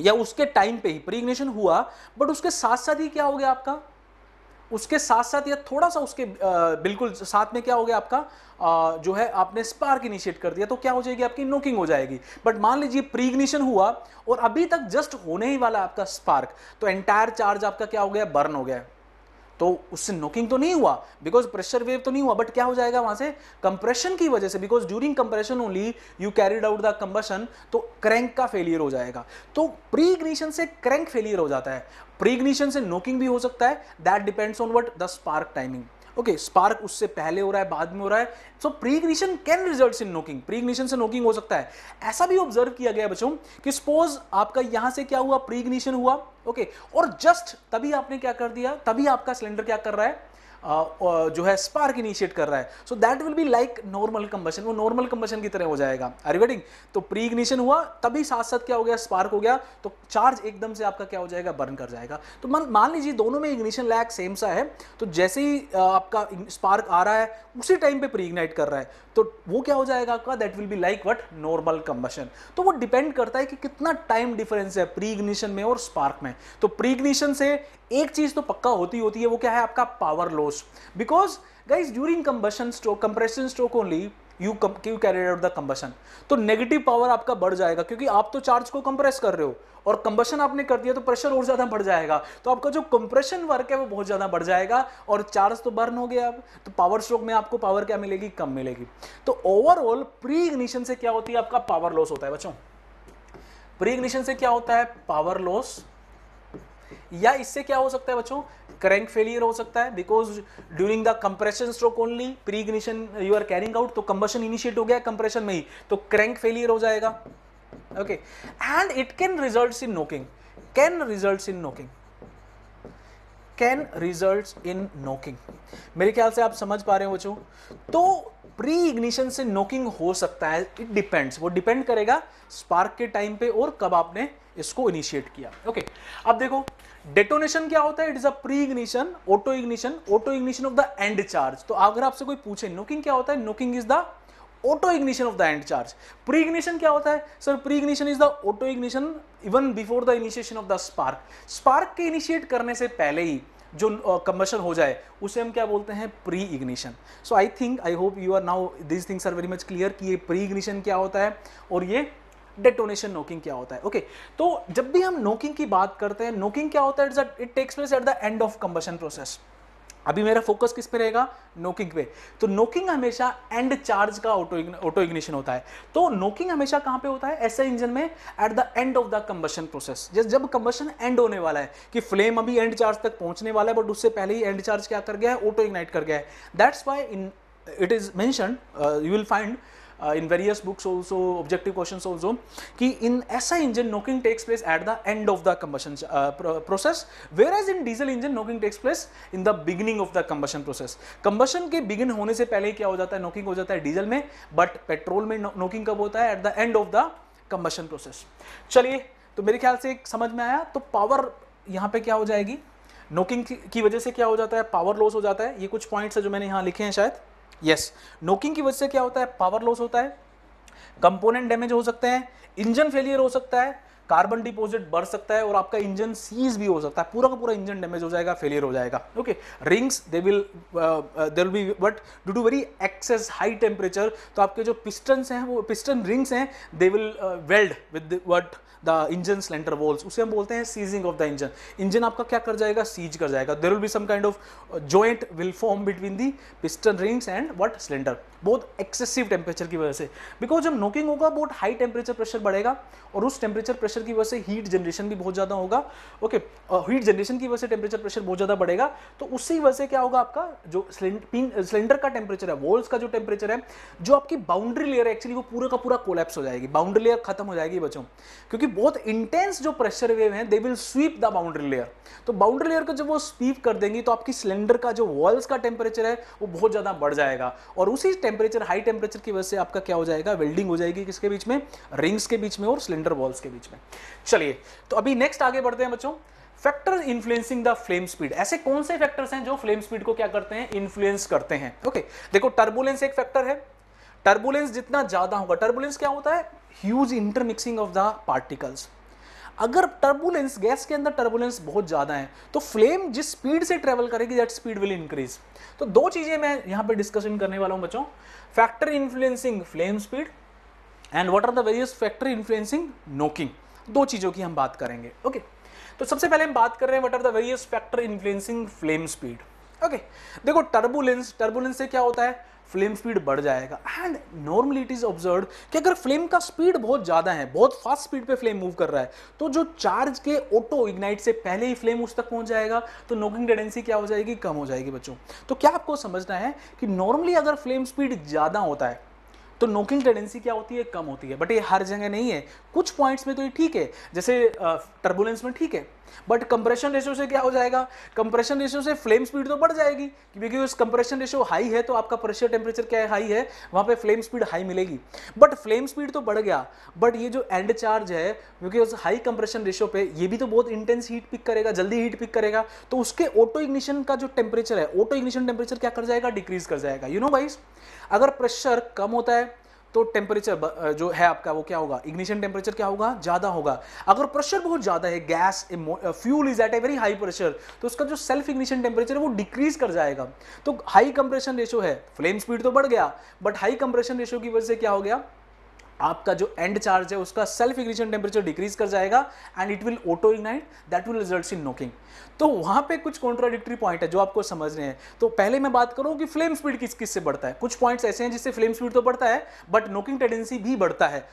या उसके टाइम पे ही प्री इग्निशन हुआ, बट उसके साथ साथ ही क्या हो गया आपका, उसके साथ साथ या थोड़ा सा उसके बिल्कुल साथ में क्या हो गया आपका, जो है आपने स्पार्क इनिशिएट कर दिया, तो क्या हो जाएगी, आपकी नोकिंग हो जाएगी। बट मान लीजिए प्री इग्निशन हुआ और अभी तक जस्ट होने ही वाला आपका स्पार्क, तो एंटायर चार्ज आपका क्या हो गया, बर्न हो गया, तो उससे नॉकिंग तो नहीं हुआ, बिकॉज प्रेशर वेव तो नहीं हुआ, बट क्या हो जाएगा वहां से, कंप्रेशन की वजह से, because during compression only you carried out the combustion, तो क्रैंक का फेलियर हो जाएगा। तो प्री इग्निशन से क्रैंक फेलियर हो जाता है, प्री इग्निशन से नॉकिंग भी हो सकता है, that depends on what, the spark timing. Okay, spark उससे पहले हो रहा है, बाद में हो रहा है, सो pre ignition can result in knocking, pre ignition से नॉकिंग हो सकता है। ऐसा भी ऑब्जर्व किया गया बच्चों कि सपोज आपका यहां से क्या हुआ, प्री इग्निशन हुआ, ओके, और जस्ट तभी आपने क्या कर दिया, तभी आपका सिलेंडर क्या कर रहा है, जो है स्पार्क इनिशिएट कर रहा है, so that will be like normal combustion, वो नॉर्मल कंबशन की तरह हो जाएगा। Are you getting? तो प्री इग्निशन हुआ, तभी साथ साथ क्या हो गया, स्पार्क हो गया, तो चार्ज एकदम से आपका क्या हो जाएगा, बर्न कर जाएगा। तो मान लीजिए दोनों में इग्निशन लैग सेम सा है, तो जैसे ही आपका स्पार्क आ रहा है उसी टाइम पे प्री इग्नाइट कर रहा है, तो वो क्या हो जाएगा आपका, that will be like what, normal combustion. तो वो डिपेंड करता है कि कितना टाइम डिफरेंस है प्री इग्निशन में और स्पार्क में। तो प्री इग्निशन से एक चीज तो पक्का होती है, वो क्या है, आपका power loss, because guys during combustion stroke, compression stroke only you carried out the combustion, तो नेगेटिव पावर आपका बढ़ जाएगा, क्योंकि आप तो चार्ज को कंप्रेस कर रहे हो और कंबशन आपने कर दिया, तो प्रेशर और ज्यादा बढ़ जाएगा, तो आपका जो कंप्रेशन वर्क है वो बहुत ज्यादा बढ़ जाएगा, और चार्ज तो बर्न हो गया अब, तो पावर स्ट्रोक में आपको पावर क्या मिलेगी, कम मिलेगी। तो ओवरऑल प्री इग्निशन से क्या होती है, आपका पावर लॉस होता है बच्चों। प्री इग्निशन से क्या होता है, पावर लॉस, या इससे क्या हो सकता है बच्चों, क्रैंक फेलियर हो सकता है, because during the compression stroke only pre ignition you are carrying out, तो कंबशन इनिशिएट हो गया कंप्रेशन में ही, तो क्रैंक फेलियर हो जाएगा। Okay, and it can result in knocking, can result in knocking. Can result in knocking. मेरे ख्याल से आप समझ पा रहे हो बच्चों। तो प्री इग्निशन से नोकिंग हो सकता है, इट डिपेंड्स, वो डिपेंड करेगा स्पार्क के टाइम पे और कब आपने इसको इनिशिएट किया। ओके, अब देखो डेटोनेशन क्या होता है, it is a pre ignition, auto ignition of the end charge. तो अगर आपसे कोई पूछे नोकिंग क्या होता है, knocking is the auto ignition of the end charge. Pre ignition क्या होता है sir, pre ignition is the auto ignition even before the initiation of the spark. Spark के इनिशिएट करने से पहले ही जो कंबशन हो जाए उसे हम क्या बोलते हैं, pre ignition. So I think, I hope you are now this things are very much clear कि ये प्री इग्निशन क्या होता है और ये डेटोनेशन नोकिंग क्या होता है। ओके, तो जब भी हम नोकिंग की बात करते हैं, नोकिंग क्या होता है, it takes place at the end of combustion process. अभी मेरा फोकस किस पे रहेगा, नोकिंग पे। तो नोकिंग हमेशा एंड चार्ज का ऑटो इग्निशन होता है। तो नोकिंग हमेशा कहां पे होता है, ऐसे इंजन में eight the end of the combustion process. जब कंबशन एंड होने वाला है कि फ्लेम अभी एंड चार्ज तक पहुंचने वाला है, बट उससे पहले ही एंड चार्ज क्या कर गया है, ऑटो इग्नाइट कर गया है। That's why in it is mentioned, you will find in various books also, objective questions also, कि in SI engine knocking takes place at the end of the combustion process, whereas in diesel engine knocking takes place in the beginning of the combustion process. combustion के begin होने से पहले क्या हो जाता है, knocking हो जाता है डीजल में, बट पेट्रोल में knocking कब होता है, at the end of the combustion process. चलिए, तो मेरे ख्याल से समझ में आया। तो पावर यहाँ पे क्या हो जाएगी, नोकिंग की वजह से क्या हो जाता है, पावर लॉस हो जाता है। ये कुछ पॉइंट्स है जो मैंने यहाँ लिखे हैं शायद। यस, नोकिंग की वजह से क्या होता है, पावर लॉस होता है, कंपोनेंट डैमेज हो सकते हैं, इंजन फेलियर हो सकता है, कार्बन डिपॉजिट बढ़ सकता है और आपका इंजन सीज भी हो सकता है, पूरा का पूरा इंजन डैमेज हो जाएगा, फेलियर हो जाएगा। Okay, rings they will be but due to very excess high temperature, तो आपके जो पिस्टन्स हैं, वो पिस्टन रिंग्स हैं, they will weld with what the engine cylinder walls, उसे हम बोलते हैं seizing of the engine. Engine आपका क्या कर जाएगा, सीज कर जाएगा। There will be some kind of joint will form between the piston rings and what cylinder, बहुत एक्सेसिव टेम्परेचर की वजह से। बिकॉज जब नोकिंग होगा बहुत हाई टेम्परेचर प्रेशर बढ़ेगा और उस टेम्परेचर प्रेशर की वजह से हीट जनरेशन भी बहुत ज़्यादा होगा। ओके, हीट जनरेशन की वजह से टेम्परेचर प्रेशर बहुत ज़्यादा बढ़ेगा, तो उसकी वजह से क्या होगा, आपका जो सिलेंडर का टेम्परेचर है, वॉल्स का जो टेम्परेचर है, जो आपकी बाउंड्री लेयर है एक्चुअली वो पूरा का पूरा कोलैप्स हो जाएगी, बाउंड्री लेयर खत्म हो जाएगी बच्चों, क्योंकि बहुत इंटेंस जो प्रेशर वेव है they will sweep the boundary layer. तो बाउंड्री लेयर को जब वो स्वीप कर देंगी तो आपकी सिलेंडर का जो वॉल्स का टेम्परेचर है वो बहुत ज़्यादा बढ़ जाएगा और उसी टेम्परेचर, हाई टेम्परेचर की वजह से आपका क्या हो जाएगा, वेल्डिंग हो जाएगी किसके बीच में, रिंग्स के बीच में और सिलेंडर वॉल्स के बीच में। चलिए, तो अभी नेक्स्ट आगे बढ़ते हैं बच्चों। Factor influencing the flame speed. ऐसे कौन से फैक्टर्स हैं जो फ्लेम स्पीड को क्या करते हैं, इन्फ्लुएंस करते हैं। ओके, देखो टर्बुलेंस एक फैक्टर है। टर्बुलेंस जितना ज्यादा होगा, टर्बुलेंस क्या होता है, huge intermixing of the particles. अगर टर्बुलेंस, गैस के अंदर टर्बुलेंस बहुत ज्यादा है तो फ्लेम जिस स्पीड से ट्रेवल करेगी दैट स्पीड विल इंक्रीज। तो दो चीजें मैं यहां पे डिस्कशन करने वाला हूं बच्चों, factor influencing flame speed and what are the various factor influencing knocking. दो चीजों की हम बात करेंगे। ओके, तो सबसे पहले हम बात कर रहे हैं what are the various factor influencing flame speed. Okay, देखो टर्बुलेंस से क्या होता है, फ्लेम स्पीड बढ़ जाएगा। And normally it is observed कि अगर फ्लेम का स्पीड बहुत ज्यादा है, बहुत फास्ट स्पीड पे फ्लेम मूव कर रहा है, तो जो चार्ज के ऑटो इग्नाइट से पहले ही फ्लेम उस तक पहुंच जाएगा, तो नोकिंग टेंडेंसी क्या हो जाएगी, कम हो जाएगी बच्चों। तो क्या आपको समझना है कि नॉर्मली अगर फ्लेम स्पीड ज्यादा होता है तो नोकिंग टेंडेंसी क्या होती है, कम होती है। बट ये हर जगह नहीं है, कुछ पॉइंट्स में तो ये ठीक है, जैसे टर्बुलेंस में ठीक है। बट कंप्रेशन रेशियो से क्या हो जाएगा, कंप्रेशन रेशियो से फ्लेम स्पीड तो बढ़ जाएगी, क्योंकि उस कंप्रेशन रेशियो हाई है तो आपका प्रेशर टेम्परेचर क्या है, हाई है, वहां पे फ्लेम स्पीड हाई मिलेगी। बट फ्लेम स्पीड तो बढ़ गया, बट ये जो एंड चार्ज है, क्योंकि उस हाई कंप्रेशन रेशियो पे ये भी तो बहुत इंटेंस हीट पिक करेगा, जल्दी हीट पिक करेगा, तो उसके ऑटो इग्निशन का जो टेम्परेचर है, ऑटो इग्निशन टेम्परेचर क्या कर जाएगा, डिक्रीज कर जाएगा। यू नो गाइस, अगर प्रेशर कम होता है तो टेम्परेचर जो है आपका वो क्या होगा, इग्निशन टेम्परेचर क्या होगा, ज्यादा होगा। अगर प्रेशर बहुत ज्यादा है, gas fuel is at a very high pressure, तो उसका जो सेल्फ इग्निशन टेम्परेचर है वो डिक्रीज कर जाएगा। तो हाई कंप्रेशन रेशियो है, फ्लेम स्पीड तो बढ़ गया, बट हाई कंप्रेशन रेशियो की वजह से क्या हो गया, आपका जो एंड चार्ज है उसका सेल्फ इग्निशन टेम्परेचर डिक्रीज कर जाएगा and it will auto ignite, that will results in knocking. तो वहां पे कुछ कॉन्ट्राडिक्टरी पॉइंट है जो आपको समझने हैं। तो पहले मैं बात करूं कि फ्लेम स्पीड किस किस से बढ़ता है। कुछ पॉइंट्स ऐसे हैं जिससे फ्लेम स्पीड तो बढ़ता है बट नोकिंग टेंडेंसी भी बढ़ता है।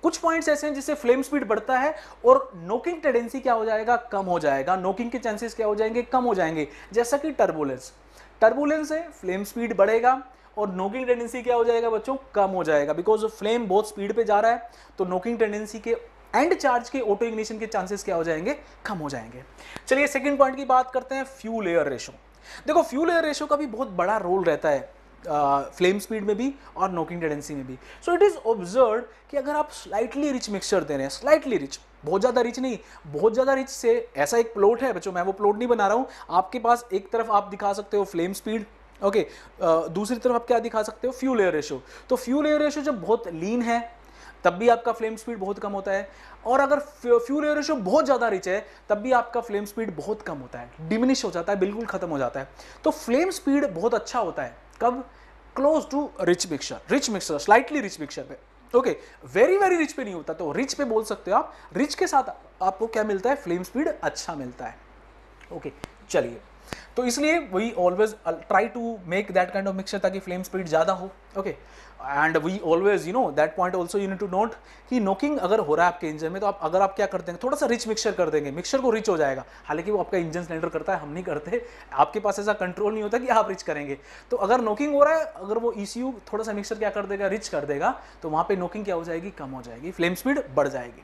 कुछ पॉइंट्स ऐसे हैं जिससे फ्लेम स्पीड बढ़ता है और नोकिंग टेंडेंसी क्या हो जाएगा, कम हो जाएगा, नोकिंग के चांसेस क्या हो जाएंगे, कम हो जाएंगे। जैसा कि टर्बुलेंस है, फ्लेम स्पीड बढ़ेगा और नोकिंग टेंडेंसी क्या हो जाएगा बच्चों, कम हो जाएगा, बिकॉज फ्लेम बहुत स्पीड पे जा रहा है तो नोकिंग टेंडेंसी के एंड चार्ज के ऑटो इग्निशन के चांसेस क्या हो जाएंगे, कम हो जाएंगे। चलिए सेकंड पॉइंट की बात करते हैं, फ्यूल एयर रेशो। देखो फ्यूल एयर रेशो का भी बहुत बड़ा रोल रहता है फ्लेम स्पीड में भी और नोकिंग टेंडेंसी में भी। सो इट इज ऑब्जर्व कि अगर आप स्लाइटली रिच मिक्सचर दे रहे हैं, स्लाइटली रिच, बहुत ज़्यादा रिच नहीं, बहुत ज़्यादा रिच से ऐसा एक प्लॉट है बच्चों, मैं वो प्लॉट नहीं बना रहा हूँ, आपके पास एक तरफ आप दिखा सकते हो फ्लेम स्पीड, ओके, दूसरी तरफ आप क्या दिखा सकते हो, फ्यूल एयर रेशो। तो फ्यूल एयर रेशो जब बहुत लीन है तब भी आपका फ्लेम स्पीड बहुत कम होता है, और अगर फ्यूल एयर रेशो बहुत ज़्यादा रिच है तब भी आपका फ्लेम स्पीड बहुत कम होता है, डिमिनिश हो जाता है, बिल्कुल खत्म हो जाता है। तो फ्लेम स्पीड बहुत अच्छा होता है कब, close to rich mixture, slightly rich mixture पे, ओके, वेरी वेरी रिच पे नहीं होता, तो रिच पे बोल सकते हो आप, रिच के साथ आपको क्या मिलता है, फ्लेम स्पीड अच्छा मिलता है, ओके। चलिए, तो इसलिए we always try to make that kind of mixture ताकि फ्लेम स्पीड ज़्यादा हो, okay. And we always you know that point also you need to note कि नोकिंग अगर हो रहा है आपके इंजन में, तो अगर आप क्या कर देंगे, थोड़ा सा रिच मिक्सचर कर देंगे, मिक्सचर को रिच हो जाएगा, हालांकि वो आपका इंजन सिलेंडर करता है, हम नहीं करते, आपके पास ऐसा कंट्रोल नहीं होता कि आप रिच करेंगे। तो अगर नोकिंग हो रहा है, अगर वो ECU थोड़ा सा मिक्सचर क्या कर देगा, रिच कर देगा, तो वहाँ पे नोकिंग क्या हो जाएगी, कम हो जाएगी, फ्लेम स्पीड बढ़ जाएगी,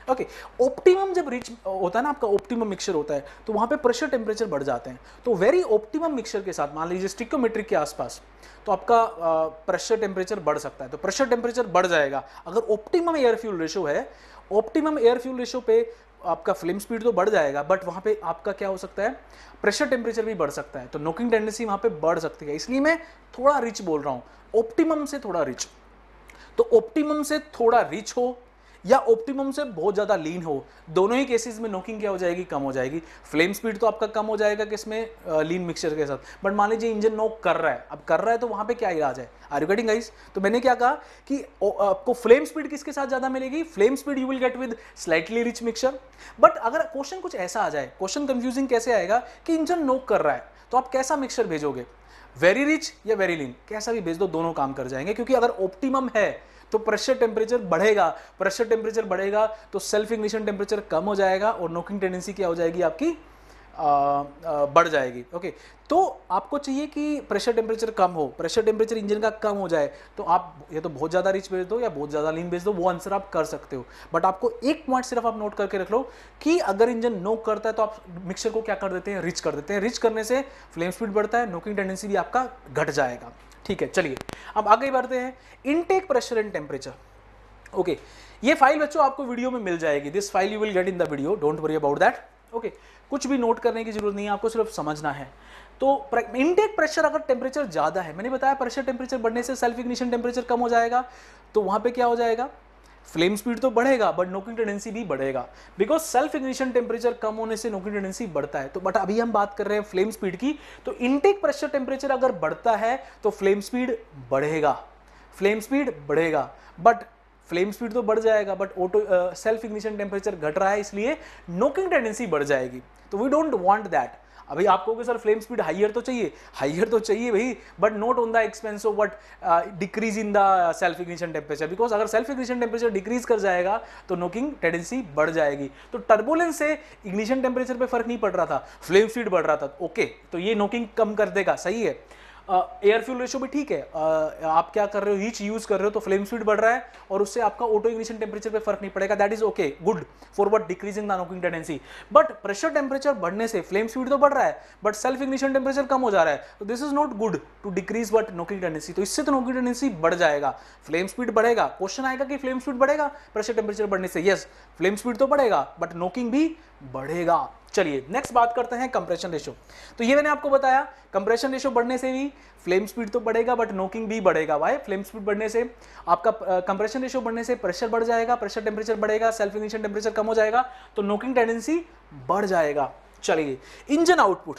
ओके। ऑप्टिमम जब रिच होता है ना आपका, ऑप्टिमम मिक्सचर होता है, तो वहाँ पे प्रेशर टेम्परेचर बढ़ जाते हैं। तो वेरी ऑप्टिमम मिक्सचर के साथ, मान लीजिए स्टिक्योमेट्रिक के आसपास, तो आपका प्रेशर टेम्परेचर बढ़ सकता है, तो प्रेशर टेम्परेचर बढ़ जाएगा अगर ऑप्टिमम एयर फ्यूल रेशो है। ऑप्टिमम एयर फ्यूल रेशो पे आपका फ्लेम स्पीड तो बढ़ जाएगा, बट वहाँ पे आपका क्या हो सकता है, प्रेशर टेम्परेचर भी बढ़ सकता है, तो नोकिंग टेंडेंसी वहाँ पे बढ़ सकती है। इसलिए मैं थोड़ा रिच बोल रहा हूँ, ऑप्टिमम से थोड़ा रिच। तो ऑप्टिमम से थोड़ा रिच हो या ऑप्टिमम से बहुत ज़्यादा लीन हो, दोनों ही केसेस में नोकिंग क्या हो जाएगी, कम हो जाएगी। फ्लेम स्पीड तो आपका कम हो जाएगा किसमें, लीन मिक्सचर के साथ, बट मान लीजिए इंजन नोक कर रहा है, अब कर रहा है तो वहाँ पे क्या इलाज है, आर यू गेटिंग गाइस। तो मैंने क्या कहा कि आपको फ्लेम स्पीड किसके साथ ज़्यादा मिलेगी, flame speed you will gate with slightly rich mixture. But अगर क्वेश्चन कुछ ऐसा आ जाए, क्वेश्चन कंफ्यूजिंग कैसे आएगा कि इंजन नोक कर रहा है, तो आप कैसा मिक्सचर भेजोगे, वेरी रिच या वेरी लीन, कैसा भी भेज दो, दोनों काम कर जाएंगे, क्योंकि अगर ऑप्टिमम है तो प्रेशर टेम्परेचर बढ़ेगा, प्रेशर टेम्परेचर बढ़ेगा तो सेल्फ इग्निशन टेम्परेचर कम हो जाएगा और नोकिंग टेंडेंसी क्या हो जाएगी आपकी, बढ़ जाएगी, ओके। तो आपको चाहिए कि प्रेशर टेम्परेचर कम हो, प्रेशर टेम्परेचर इंजन का कम हो जाए, तो आप या तो बहुत ज़्यादा रिच भेज दो या बहुत ज़्यादा लीन भेज दो, वो आंसर आप कर सकते हो। बट आपको एक पॉइंट सिर्फ आप नोट करके रख लो कि अगर इंजन नोक करता है तो आप मिक्सचर को क्या कर देते हैं, रिच कर देते हैं। रिच करने से फ्लेम स्पीड बढ़ता है, नोकिंग टेंडेंसी भी आपका घट जाएगा, ठीक है। चलिए अब आगे बढ़ते हैं, intake pressure and temperature, okay. ये फाइल बच्चों आपको वीडियो में मिल जाएगी, this file you will get in the video, don't worry about that, okay. कुछ भी नोट करने की जरूरत नहीं है, आपको सिर्फ समझना है। तो इनटेक प्रेशर अगर टेम्परेचर ज्यादा है, मैंने बताया प्रेशर टेम्परेचर बढ़ने से सेल्फ इग्निशन टेम्परेचर कम हो जाएगा, तो वहां पे क्या हो जाएगा, फ्लेम स्पीड तो बढ़ेगा बट नोकिंग टेंडेंसी भी बढ़ेगा, बिकॉज सेल्फ इग्निशन टेम्परेचर कम होने से नोकिंग टेंडेंसी बढ़ता है। तो बट अभी हम बात कर रहे हैं फ्लेम स्पीड की, तो इनटेक प्रेशर टेम्परेचर अगर बढ़ता है तो फ्लेम स्पीड बढ़ेगा, फ्लेम स्पीड बढ़ेगा, बट फ्लेम स्पीड तो बढ़ जाएगा, but auto self ignition temperature घट रहा है, इसलिए नोकिंग टेंडेंसी बढ़ जाएगी। तो वी डोंट वांट दैट। अभी आपको सर फ्लेम स्पीड हाइयर तो चाहिए भाई, but not on the expense of what, decrease in the self ignition temperature, because अगर सेल्फ इग्निशन टेम्परेचर डिक्रीज कर जाएगा तो नोकिंग टेंडेंसी बढ़ जाएगी। तो टर्बुलेंस से इग्निशन टेम्परेचर पे फर्क नहीं पड़ रहा था, फ्लेम स्पीड बढ़ रहा था, ओके, तो ये नोकिंग कम कर देगा, सही है। एयर फ्यूल रेशो भी ठीक है, आप क्या कर रहे हो, हीच यूज कर रहे हो तो फ्लेम स्पीड बढ़ रहा है और उससे आपका ऑटो इग्निशन टेम्परेचर पे फर्क नहीं पड़ेगा, that is okay, good for what, decreasing the knocking tendency. But pressure temperature बढ़ने से फ्लेम स्पीड तो बढ़ रहा है बट सेल्फ इग्निशन टेम्परेचर कम हो जा रहा है, तो this is not good to decrease what, knocking tendency. तो इससे तो नोकिंग टेंडेंसी बढ़ जाएगा, फ्लेम स्पीड बढ़ेगा। क्वेश्चन आएगा कि फ्लेम स्पीड बढ़ेगा प्रेशर टेम्परेचर बढ़ने से, यस फ्लेम स्पीड तो बढ़ेगा बट नोकिंग भी बढ़ेगा। चलिए नेक्स्ट बात करते हैं कंप्रेशन रेशो। तो ये मैंने आपको बताया, कंप्रेशन रेशो बढ़ने से भी फ्लेम स्पीड तो बढ़ेगा बट नोकिंग भी बढ़ेगा। वाई, फ्लेम स्पीड बढ़ने से आपका कंप्रेशन रेशो बढ़ने से प्रेशर बढ़ जाएगा, प्रेशर टेम्परेचर बढ़ेगा, सेल्फ इग्निशन टेम्परेचर कम हो जाएगा, तो नोकिंग टेंडेंसी बढ़ जाएगा। चलिए इंजन आउटपुट,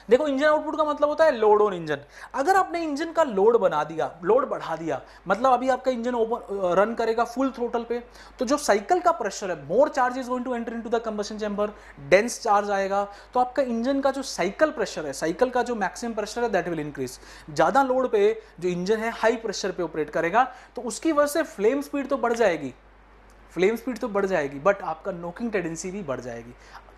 देखो इंजन आउटपुट का मतलब होता है लोड ऑन इंजन। अगर आपने इंजन का लोड बना दिया, लोड बढ़ा दिया, मतलब अभी आपका इंजन ओपन रन करेगा फुल थ्रोटल पे, तो जो साइकिल का प्रेशर है, more charge is going to enter into the combustion chamber, dense charge आएगा, तो आपका इंजन का जो साइकिल प्रेशर है, साइकिल का जो मैक्सिमम प्रेशर है दैट विल इंक्रीज। ज्यादा लोड पे जो इंजन है हाई प्रेशर पे ऑपरेट करेगा, तो उसकी वजह से फ्लेम स्पीड तो बढ़ जाएगी, फ्लेम स्पीड तो बढ़ जाएगी, बट आपका नोकिंग टेंडेंसी भी बढ़ जाएगी।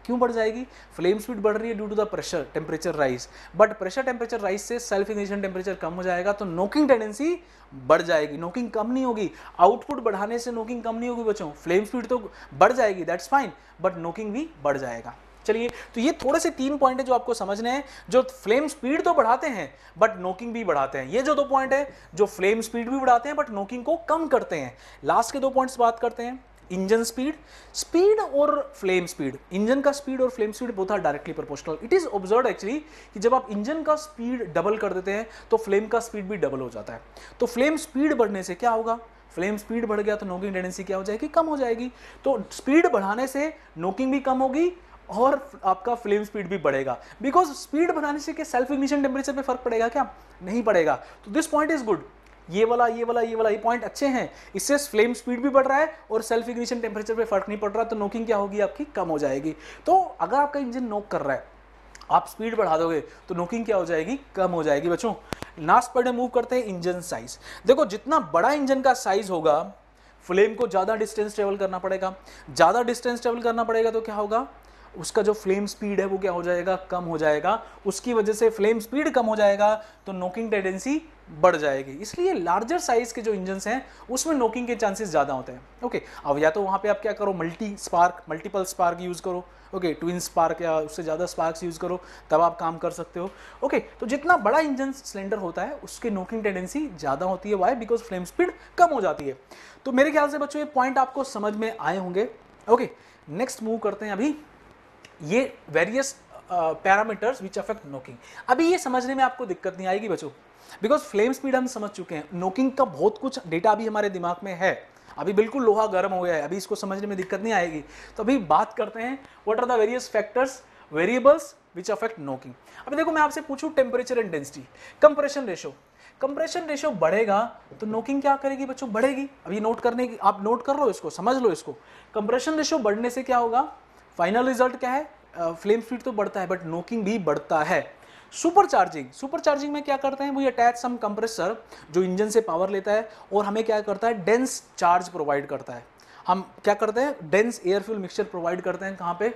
क्यों बढ़ जाएगी? फ्लेम स्पीड बढ़ रही है due to the pressure temperature rise, but pressure temperature rise से सेल्फ इग्निशन टेम्परेचर कम हो जाएगा, तो नोकिंग टेंडेंसी बढ़ जाएगी, नोकिंग कम नहीं होगी। आउटपुट बढ़ाने से नोकिंग कम नहीं होगी बच्चों, फ्लेम स्पीड तो बढ़ जाएगी, दैट्स फाइन, बट नोकिंग भी बढ़ जाएगा। चलिए, तो ये थोड़े से 3 पॉइंट है जो आपको समझने हैं, जो फ्लेम स्पीड तो बढ़ाते हैं बट नोकिंग भी बढ़ाते हैं। ये जो 2 पॉइंट है जो फ्लेम स्पीड भी बढ़ाते हैं बट नोकिंग को कम करते हैं। लास्ट के 2 पॉइंट्स बात करते हैं, इंजन स्पीड, स्पीड और फ्लेम स्पीड। इंजन का स्पीड और flame speed both are directly proportional. It is observed actually कि जब आप इंजन का स्पीड डबल कर देते हैं तो फ्लेम का स्पीड भी डबल हो जाता है। तो फ्लेम स्पीड बढ़ने से क्या होगा? फ्लेम स्पीड बढ़ गया तो नोकिंग टेंडेंसी क्या हो जाएगी? कम हो जाएगी। तो स्पीड बढ़ाने से नोकिंग भी कम होगी और आपका फ्लेम स्पीड भी बढ़ेगा। बिकॉज स्पीड बढ़ाने से क्या सेल्फ इग्निशन टेम्परेचर पे फर्क पड़ेगा क्या? नहीं पड़ेगा। तो दिस पॉइंट इज गुड। ये वाला ये पॉइंट अच्छे हैं, इससे फ्लेम स्पीड भी बढ़ रहा है और सेल्फ इग्निशन टेम्परेचर पे फर्क नहीं पड़ रहा, तो नोकिंग क्या होगी आपकी? कम हो जाएगी। तो अगर आपका इंजन नोक कर रहा है, आप स्पीड बढ़ा दोगे तो नोकिंग क्या हो जाएगी? कम हो जाएगी बच्चों। लास्ट पॉइंट मूव करते हैं, इंजन साइज। देखो, जितना बड़ा इंजन का साइज होगा, फ्लेम को ज्यादा डिस्टेंस ट्रेवल करना पड़ेगा। ज्यादा डिस्टेंस ट्रेवल करना पड़ेगा तो क्या होगा? उसका जो फ्लेम स्पीड है वो क्या हो जाएगा? कम हो जाएगा। उसकी वजह से फ्लेम स्पीड कम हो जाएगा तो नोकिंग टेंडेंसी बढ़ जाएगी। इसलिए लार्जर साइज के जो इंजन्स हैं उसमें नोकिंग के चांसेस ज़्यादा होते हैं। ओके, अब या तो वहाँ पे आप क्या करो, मल्टीपल स्पार्क यूज़ करो, ओके, ट्विन स्पार्क या उससे ज़्यादा स्पार्क्स यूज़ करो, तब आप काम कर सकते हो। ओके, तो जितना बड़ा इंजन सिलेंडर होता है उसकी नोकिंग टेंडेंसी ज़्यादा होती है। वाई? बिकॉज फ्लेम स्पीड कम हो जाती है। तो मेरे ख्याल से बच्चों ये पॉइंट आपको समझ में आए होंगे। ओके, नेक्स्ट मूव करते हैं अभी ये various parameters which affect knocking. अभी ये समझने में आपको दिक्कत नहीं आएगी बच्चों, बिकॉज फ्लेम स्पीड हम समझ चुके हैं, नोकिंग का बहुत कुछ डेटा अभी हमारे दिमाग में है, अभी बिल्कुल लोहा गर्म हो गया है, अभी इसको समझने में दिक्कत नहीं आएगी। तो अभी बात करते हैं what are the various factors, variables which affect knocking. अभी देखो, मैं आपसे पूछूं temperature and density, compression ratio. Compression ratio बढ़ेगा तो नोकिंग क्या करेगी बच्चों? बढ़ेगी। अभी नोट करने की, आप नोट कर लो इसको, समझ लो इसको। कंप्रेशन रेशो बढ़ने से क्या होगा? फाइनल रिजल्ट क्या है? फ्लेम स्पीड तो बढ़ता है बट नोकिंग भी बढ़ता है। सुपरचार्जिंग में क्या करते हैं? वो अटैच सम कंप्रेसर जो इंजन से पावर लेता है और हमें क्या करता है? डेंस चार्ज प्रोवाइड करता है। हम क्या करते हैं? Dense air fuel mixture provide करते हैं। कहाँ पे?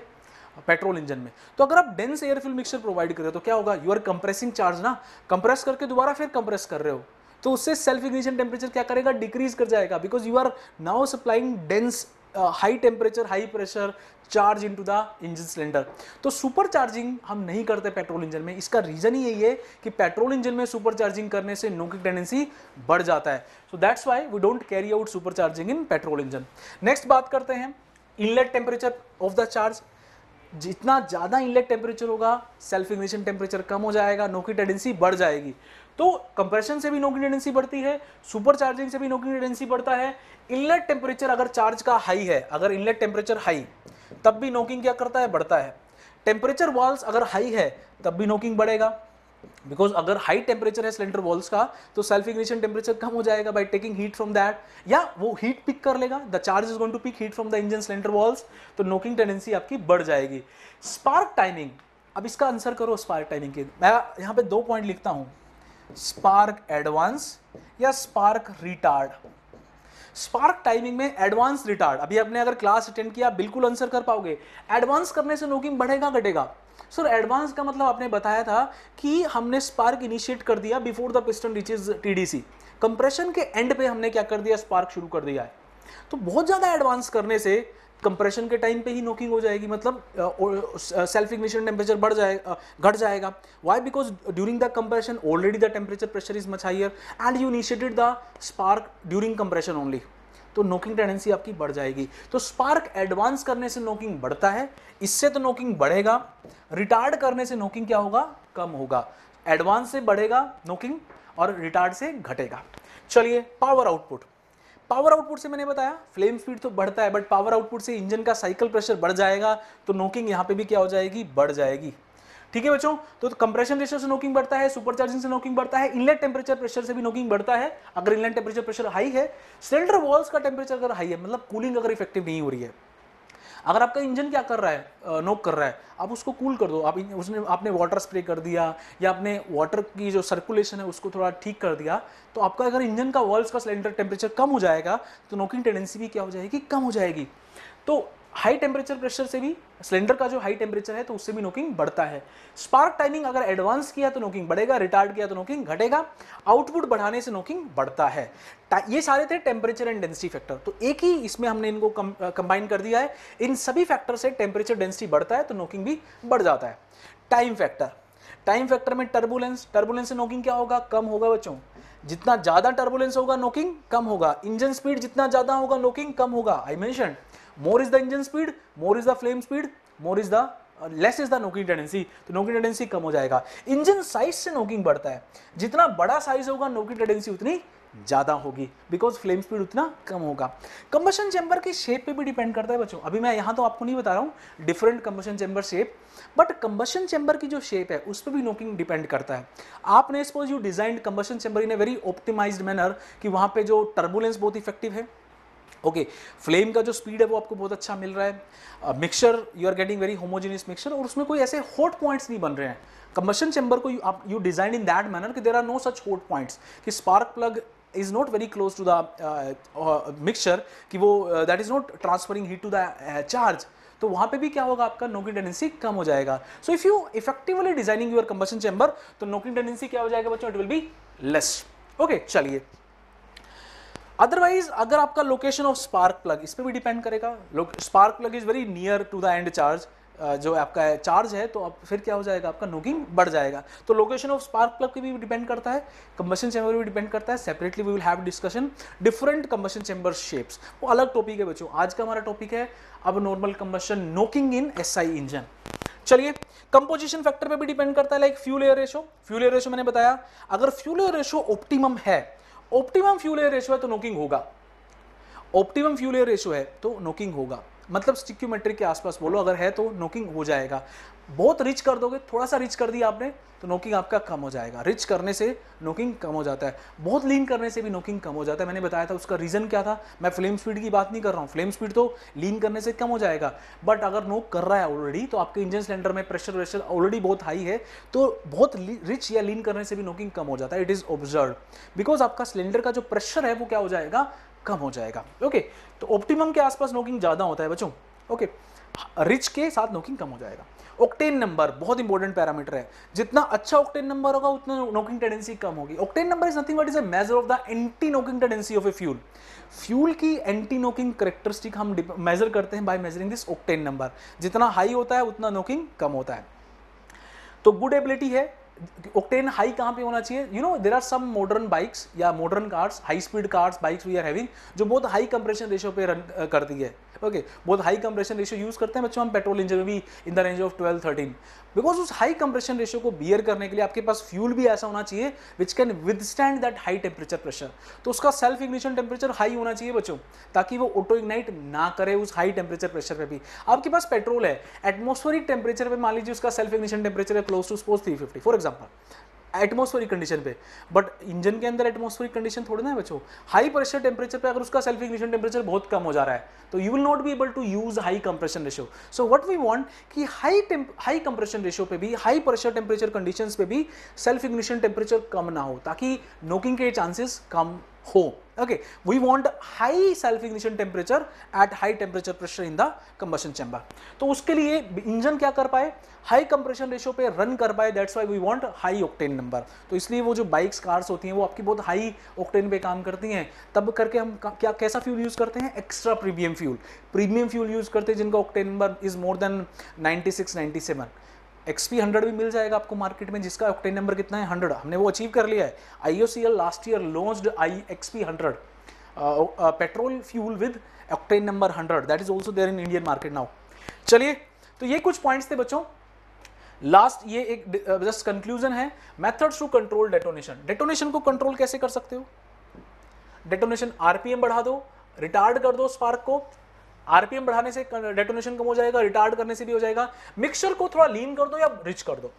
पेट्रोल इंजन में। तो अगर आप dense air fuel mixture provide कर रहे हो तो क्या होगा? यू आर कंप्रेसिंग चार्ज ना, कंप्रेस करके दोबारा फिर कंप्रेस कर रहे हो, तो उससे सेल्फ इग्निशन टेम्परेचर क्या करेगा? डिक्रीज कर जाएगा, because you are now supplying dense high temperature high pressure charge into the engine cylinder. तो सुपर चार्जिंग हम नहीं करते पेट्रोल इंजन में। इसका रीजन ही यही है कि पेट्रोल इंजन में सुपर चार्जिंग करने से नोकिंग टेंडेंसी बढ़ जाता है। So that's why we don't carry out super charging in petrol engine. Next बात करते हैं inlet temperature of the charge. जितना ज़्यादा इनलेट टेम्परेचर होगा, सेल्फ इग्निशन टेम्परेचर कम हो जाएगा, नोकिंग टेंडेंसी बढ़ जाएगी। तो कंप्रेशन से भी नोकिंग टेंडेंसी बढ़ती है, सुपर चार्जिंग से भी नोकिंग टेंडेंसी बढ़ता है। इनलेट टेम्परेचर अगर चार्ज का हाई है, अगर इनलेट टेम्परेचर हाई, तब भी नोकिंग क्या करता है? बढ़ता है। टेम्परेचर वॉल्स अगर हाई है तब भी नोकिंग बढ़ेगा, बिकॉज अगर हाई टेम्परेचर है सिलेंडर वॉल्स का तो सेल्फ इग्निशन टेम्परेचर कम हो जाएगा by taking heat from that, या वो हीट पिक कर लेगा, the charge is going to pick heat from the engine cylinder walls, तो नोकिंग टेंडेंसी आपकी बढ़ जाएगी। स्पार्क टाइमिंग, अब इसका आंसर करो स्पार्क टाइमिंग के। मैं यहाँ पे 2 पॉइंट लिखता हूँ, स्पार्क एडवांस या स्पार्क रिटार्ड। स्पार्क टाइमिंग में एडवांस रिटार्ड, अभी आपने अगर क्लास अटेंड किया बिल्कुल आंसर कर पाओगे। एडवांस करने से नोकिंग बढ़ेगा घटेगा? सर एडवांस का मतलब आपने बताया था कि हमने स्पार्क इनिशिएट कर दिया before the piston reaches TDC, compression के एंड पे हमने क्या कर दिया? स्पार्क शुरू कर दिया है। तो बहुत ज्यादा एडवांस करने से कंप्रेशन के टाइम पे ही नोकिंग हो जाएगी, मतलब सेल्फ इग्निशन टेम्परेचर बढ़ जाएगा, घट जाएगा। Why? Because during the compression already the temperature pressure is much higher and you initiated the spark during compression only, तो नोकिंग टेंडेंसी आपकी बढ़ जाएगी। तो स्पार्क एडवांस करने से नोकिंग बढ़ता है, इससे तो नोकिंग बढ़ेगा। रिटार्ड करने से नोकिंग क्या होगा? कम होगा। एडवांस से बढ़ेगा नोकिंग और रिटार्ड से घटेगा। चलिए, पावर आउटपुट। पावर आउटपुट से मैंने बताया फ्लेम स्पीड तो बढ़ता है, बट पावर आउटपुट से इंजन का साइकिल प्रेशर बढ़ जाएगा, तो नोकिंग यहाँ पे भी क्या हो जाएगी? बढ़ जाएगी। ठीक है बच्चों, तो कंप्रेशन रेशियो से नोकिंग बढ़ता है, सुपर चार्जिंग से नोकिंग बढ़ता है, इनलेट टेम्परेचर प्रेशर से भी नोकिंग बढ़ता है अगर इनलेट टेम्परेचर प्रेशर हाई है। सिलेंडर वॉल्स का टेम्परेचर अगर हाई है, मतलब कूलिंग अगर इफेक्टिव नहीं हो रही है, अगर आपका इंजन क्या कर रहा है? नोक कर रहा है, आप उसको कूल कर दो। आपने वाटर स्प्रे कर दिया या आपने वाटर की जो सर्कुलेशन है उसको थोड़ा ठीक कर दिया, तो आपका अगर इंजन का वॉल्स का सिलेंडर टेम्परेचर कम हो जाएगा तो नोकिंग टेंडेंसी भी क्या हो जाएगी? कम हो जाएगी। तो हाई टेम्परेचर प्रेशर से भी सिलेंडर का जो हाई टेम्परेचर है तो उससे भी नोकिंग बढ़ता है। स्पार्क टाइमिंग अगर एडवांस किया तो नोकिंग बढ़ेगा, रिटार्ड किया तो नोकिंग घटेगा, आउटपुट बढ़ाने से नोकिंग बढ़ता है। ये सारे थे टेम्परेचर एंड डेंसिटी फैक्टर। तो एक ही इसमें हमने इनको कंबाइन कर दिया है। इन सभी फैक्टर से टेम्परेचर डेंसिटी बढ़ता है तो नोकिंग भी बढ़ जाता है। टाइम फैक्टर, टाइम फैक्टर में टर्बुलेंस, टर्बुलेंस से नोकिंग क्या होगा, कम होगा बच्चों। जितना ज्यादा टर्बुलेंस होगा नोकिंग कम होगा। इंजन स्पीड जितना ज्यादा होगा नोकिंग कम होगा। I mention more is the engine speed, more is the flame speed, more is the less is the knocking tendency, तो नोकिंग टेंडेंसी कम हो जाएगा। इंजन साइज से नोकिंग बढ़ता है, जितना बड़ा साइज होगा नोकिंग टेंडेंसी उतनी ज्यादा होगी, बिकॉज फ्लेम स्पीड उतना कम होगा। कंबशन चैम्बर की शेप पे भी डिपेंड करता है बच्चों। अभी मैं यहां तो आपको नहीं बता रहा हूं different combustion chamber shape, but combustion chamber की जो शेप है उस पर भी नोकिंग डिपेंड करता है। आपने suppose you designed combustion chamber in a very optimized manner कि वहां पे जो टर्बुलेंस बहुत इफेक्टिव है, ओके फ्लेम का जो स्पीड है वो आपको बहुत अच्छा मिल रहा है, mixture you are getting very homogeneous mixture, और उसमें कोई ऐसे हॉट पॉइंट्स नहीं बन रहे हैं। कंबशन चैम्बर को you design in that manner कि there are no such hot points, कि spark plug is not very close to the mixture, कि वो that is not transferring heat to the charge, तो वहां पे भी क्या होगा, आपका नोकिंग टेंडेंसी कम हो जाएगा। So if you effectively designing your combustion chamber तो नोकिंग टेंडेंसी क्या हो जाएगा बच्चों, it will be less. Okay चलिए, अदरवाइज अगर आपका लोकेशन ऑफ स्पार्क प्लग इस पे भी डिपेंड करेगा। Spark plug is very near to the end charge, जो आपका चार्ज है, तो अब फिर क्या हो जाएगा, आपका नोकिंग बढ़ जाएगा। तो लोकेशन ऑफ स्पार्क प्लग पे भी डिपेंड करता है, कंबशन चैम्बर भी डिपेंड करता है। Separately we will have discussion different combustion chamber shapes, वो अलग टॉपिक है बच्चों। आज का हमारा टॉपिक है अब normal combustion knocking in SI engine. चलिए, कंपोजिशन फैक्टर पे भी डिपेंड करता है, like fuel air ratio. Fuel air ratio मैंने बताया, अगर फ्यूल एयर रेशो ऑप्टिमम है, ऑप्टिमम फ्यूल एयर रेशो है तो नोकिंग होगा। ऑप्टिमम फ्यूल एयर रेशो है तो नोकिंग होगा, मतलब स्टिक्योमेट्रिक के आसपास बोलो, अगर है तो नोकिंग हो जाएगा। बहुत रिच कर दोगे, थोड़ा सा रिच कर दिया आपने तो नोकिंग आपका कम हो जाएगा। रिच करने से नोकिंग कम हो जाता है, बहुत लीन करने से भी नोकिंग कम हो जाता है। मैंने बताया था उसका रीजन क्या था, मैं फ्लेम स्पीड की बात नहीं कर रहा हूँ, फ्लेम स्पीड तो लीन करने से कम हो जाएगा, बट अगर नोक कर रहा है ऑलरेडी तो आपके इंजन सिलेंडर में प्रेशर वेशर ऑलरेडी बहुत हाई है, तो बहुत रिच या लीन करने से भी नोकिंग कम हो जाता है। इट इज ऑब्जर्व, बिकॉज आपका सिलेंडर का जो प्रेशर है वो क्या हो जाएगा, कम हो जाएगा। ओके, तो ऑप्टिमम के आसपास नोकिंग ज्यादा होता है बच्चों। ओके, रिच के साथ नोकिंग कम हो जाएगा। ऑक्टेन नंबर बहुत इंपॉर्टेंट पैरामीटर है, जितना अच्छा ऑक्टेन नंबर होगा उतना नोकिंग टेंडेंसी कम होगी। Octane number is nothing but is a measure of the anti knocking tendency of a fuel. Fuel की एंटी नोकिंग कैरेक्टरिस्टिक हम मेजर करते हैं by measuring this octane number. जितना हाई होता है उतना नोकिंग कम होता है। तो गुड एबिलिटी है। ऑक्टेन हाई कहां पे होना चाहिए, you know there are some modern bikes या modern cars, high speed cars bikes we are having, जो बहुत हाई कंप्रेशन रेशियो पे रन करती है। ओके, बहुत हाई कंप्रेशन रेशियो यूज करते हैं बच्चों हम पेट्रोल इंजन में भी in the range of 12-13, because उस हाई कंप्रेशन रेशियो को बियर करने के लिए आपके पास फ्यूल भी ऐसा होना चाहिए which can withstand that high temperature pressure. तो उसका सेल्फ इग्निशन टेम्परेचर हाई होना चाहिए बच्चों, ताकि वो ऑटो इग्नाइट ना करे उस हाई टेम्परेचर प्रेशर पे भी। आपके पास पेट्रोल है, एटमॉस्फेरिक टेम्परेचर पे मान लीजिए उसका सेल्फ इग्निशन टेम्परेचर है close to suppose 350 for example, atmospheric condition पे, बट इंजन के अंदर एटमॉस्फेरिक कंडीशन थोड़ी ना है बच्चों। हाई प्रेशर टेम्परेचर पे अगर उसका सेल्फ इग्निशन टेम्परेचर बहुत कम हो जा रहा है तो you will not be able to use high compression ratio. So what we want कि हाई कंप्रेशन रेशियो पे भी, हाई प्रेशर टेम्परेचर कंडीशंस पे भी सेल्फ इग्निशन टेम्परेचर कम ना हो, ताकि नोकिंग के चांसेस कम हो। Okay, we want high self ignition temperature at high temperature pressure in the combustion chamber. तो उसके लिए इंजन क्या कर पाए, हाई कंप्रेशन रेशियो पे रन कर पाए, that's why we want high octane number. तो इसलिए वो जो बाइक्स कार्स होती हैं वो आपकी बहुत हाई ऑक्टेन पे काम करती हैं, तब करके हम क्या कैसा फ्यूल यूज करते हैं, extra premium fuel. Premium fuel use करते हैं जिनका octane number is more than 96-97। XP100 भी मिल जाएगा आपको मार्केट में, जिसका ऑक्टेन नंबर कितना है 100, हमने वो अचीव कर लिया है। IOCL last year launched XP100 petrol fuel with octane number 100, that is also there in Indian market now. चलिए, तो ये कुछ पॉइंट्स थे बच्चों। लास्ट ये एक जस्ट कंक्लूजन है, methods to control detonation. Detonation को कंट्रोल कैसे कर सकते हो, डेटोनेशन आरपीएम बढ़ा दो, रिटार्ड कर दो स्पार्क को। आरपीएम बढ़ाने से डेटोनेशन कम हो जाएगा, रिटार्ड करने से भी हो जाएगा। मिक्सचर को थोड़ा लीन कर दो या रिच कर दो,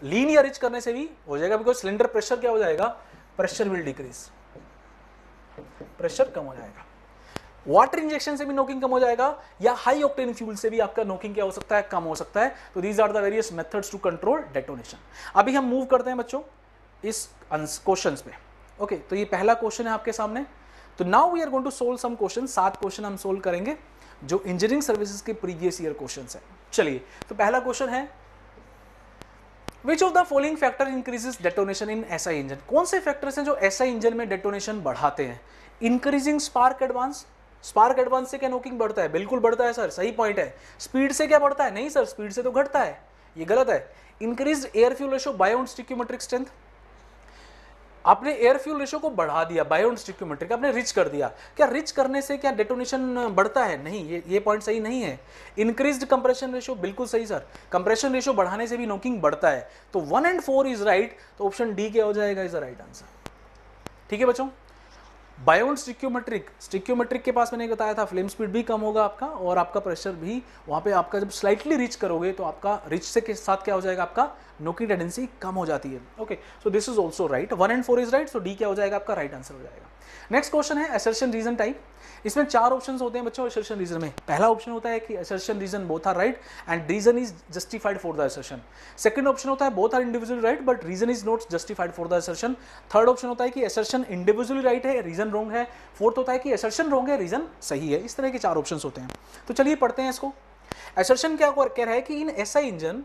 लीन या रिच करने से भी हो जाएगा, बिकॉज सिलेंडर प्रेशर क्या हो जाएगा, प्रेशर विल डिक्रीज, प्रेशर कम हो जाएगा। वाटर इंजेक्शन से भी नोकिंग कम हो जाएगा, या हाई ऑक्टेन फ्यूल से भी आपका नोकिंग क्या हो सकता है, कम हो सकता है। तो these are the various methods to control detonation. अभी हम मूव करते हैं बच्चों इस क्वेश्चंस पे। ओके, तो ये पहला क्वेश्चन है आपके सामने। तो now we are going to solve some question, 7 question हम सोल्व करेंगे। जो इंजीनियरिंग सर्विसेज के प्रीवियस ईयर क्वेश्चंस है। चलिए, तो पहला क्वेश्चन है which of the following factor increases detonation in SI engine. कौन से फैक्टर्स हैं जो एसआई इंजन में डेटोनेशन बढ़ाते हैं? Increasing spark advance, spark advance से क्या नोकिंग बढ़ता है? बिल्कुल बढ़ता है सर, सही पॉइंट है। स्पीड से क्या बढ़ता है? नहीं सर, स्पीड से तो घटता है, ये गलत है। Increase air fuel ratio beyond stoichiometric strength, आपने एयर फ्यूल रेशो को बढ़ा दिया, बायोन स्टिक्योमेट्रिक आपने रिच कर दिया, क्या रिच करने से क्या डेटोनेशन बढ़ता है? नहीं, ये पॉइंट सही नहीं है। इंक्रीज्ड कंप्रेशन रेशो, बिल्कुल सही सर, कंप्रेशन रेशो बढ़ाने से भी नोकिंग बढ़ता है। तो 1 and 4 इज राइट, तो ऑप्शन डी क्या हो जाएगा इज द राइट आंसर। ठीक है बच्चों, बायोन स्टिक्योमेट्रिक, स्टिक्योमेट्रिक के पास मैंने बताया था फ्लेम स्पीड भी कम होगा आपका, और आपका प्रेशर भी वहाँ पे आपका जब स्लाइटली रिच करोगे तो आपका रिच से के साथ क्या हो जाएगा, आपका नोकिंग टेंडेंसी कम हो जाती है। Okay, so this is also right, 1 and 4 is right, so D क्या हो जाएगा आपका राइट आंसर हो जाएगा। नेक्स्ट क्वेश्चन है असर्शन रीजन टाइप। इसमें 4 ऑप्शंस होते हैं बच्चों असर्शन रीजन में। पहला ऑप्शन होता है कि assertion reason both are right and reason is justified for the assertion. Second option होता है both are individually right but reason is not justified for the assertion. Third option होता है कि असर्शन इंडिविजुअली राइट है, reason wrong है। Fourth होता है कि असर्शन रॉन्ग है, रीजन सही है। इस तरह के 4 ऑप्शंस होते हैं। तो चलिए पढ़ते हैं इसको। असर्शन क्या कह रहा है कि in SI engine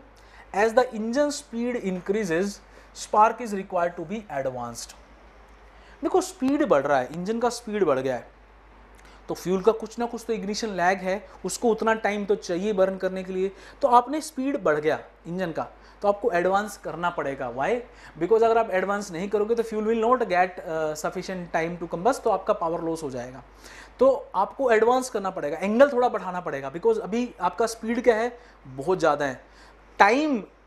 as the engine speed increases spark is required to be advanced. देखो स्पीड बढ़ रहा है, इंजन का स्पीड बढ़ गया है, तो फ्यूल का कुछ ना कुछ तो इग्निशन लैग है, उसको उतना टाइम तो चाहिए बर्न करने के लिए। तो आपने स्पीड बढ़ गया इंजन का, तो आपको एडवांस करना पड़ेगा। वाई? बिकॉज अगर आप एडवांस नहीं करोगे तो fuel will not get sufficient time to combust, तो आपका पावर लॉस हो जाएगा। तो आपको एडवांस करना पड़ेगा, एंगल थोड़ा बढ़ाना पड़ेगा, बिकॉज अभी आपका स्पीड क्या है, बहुत ज़्यादा है।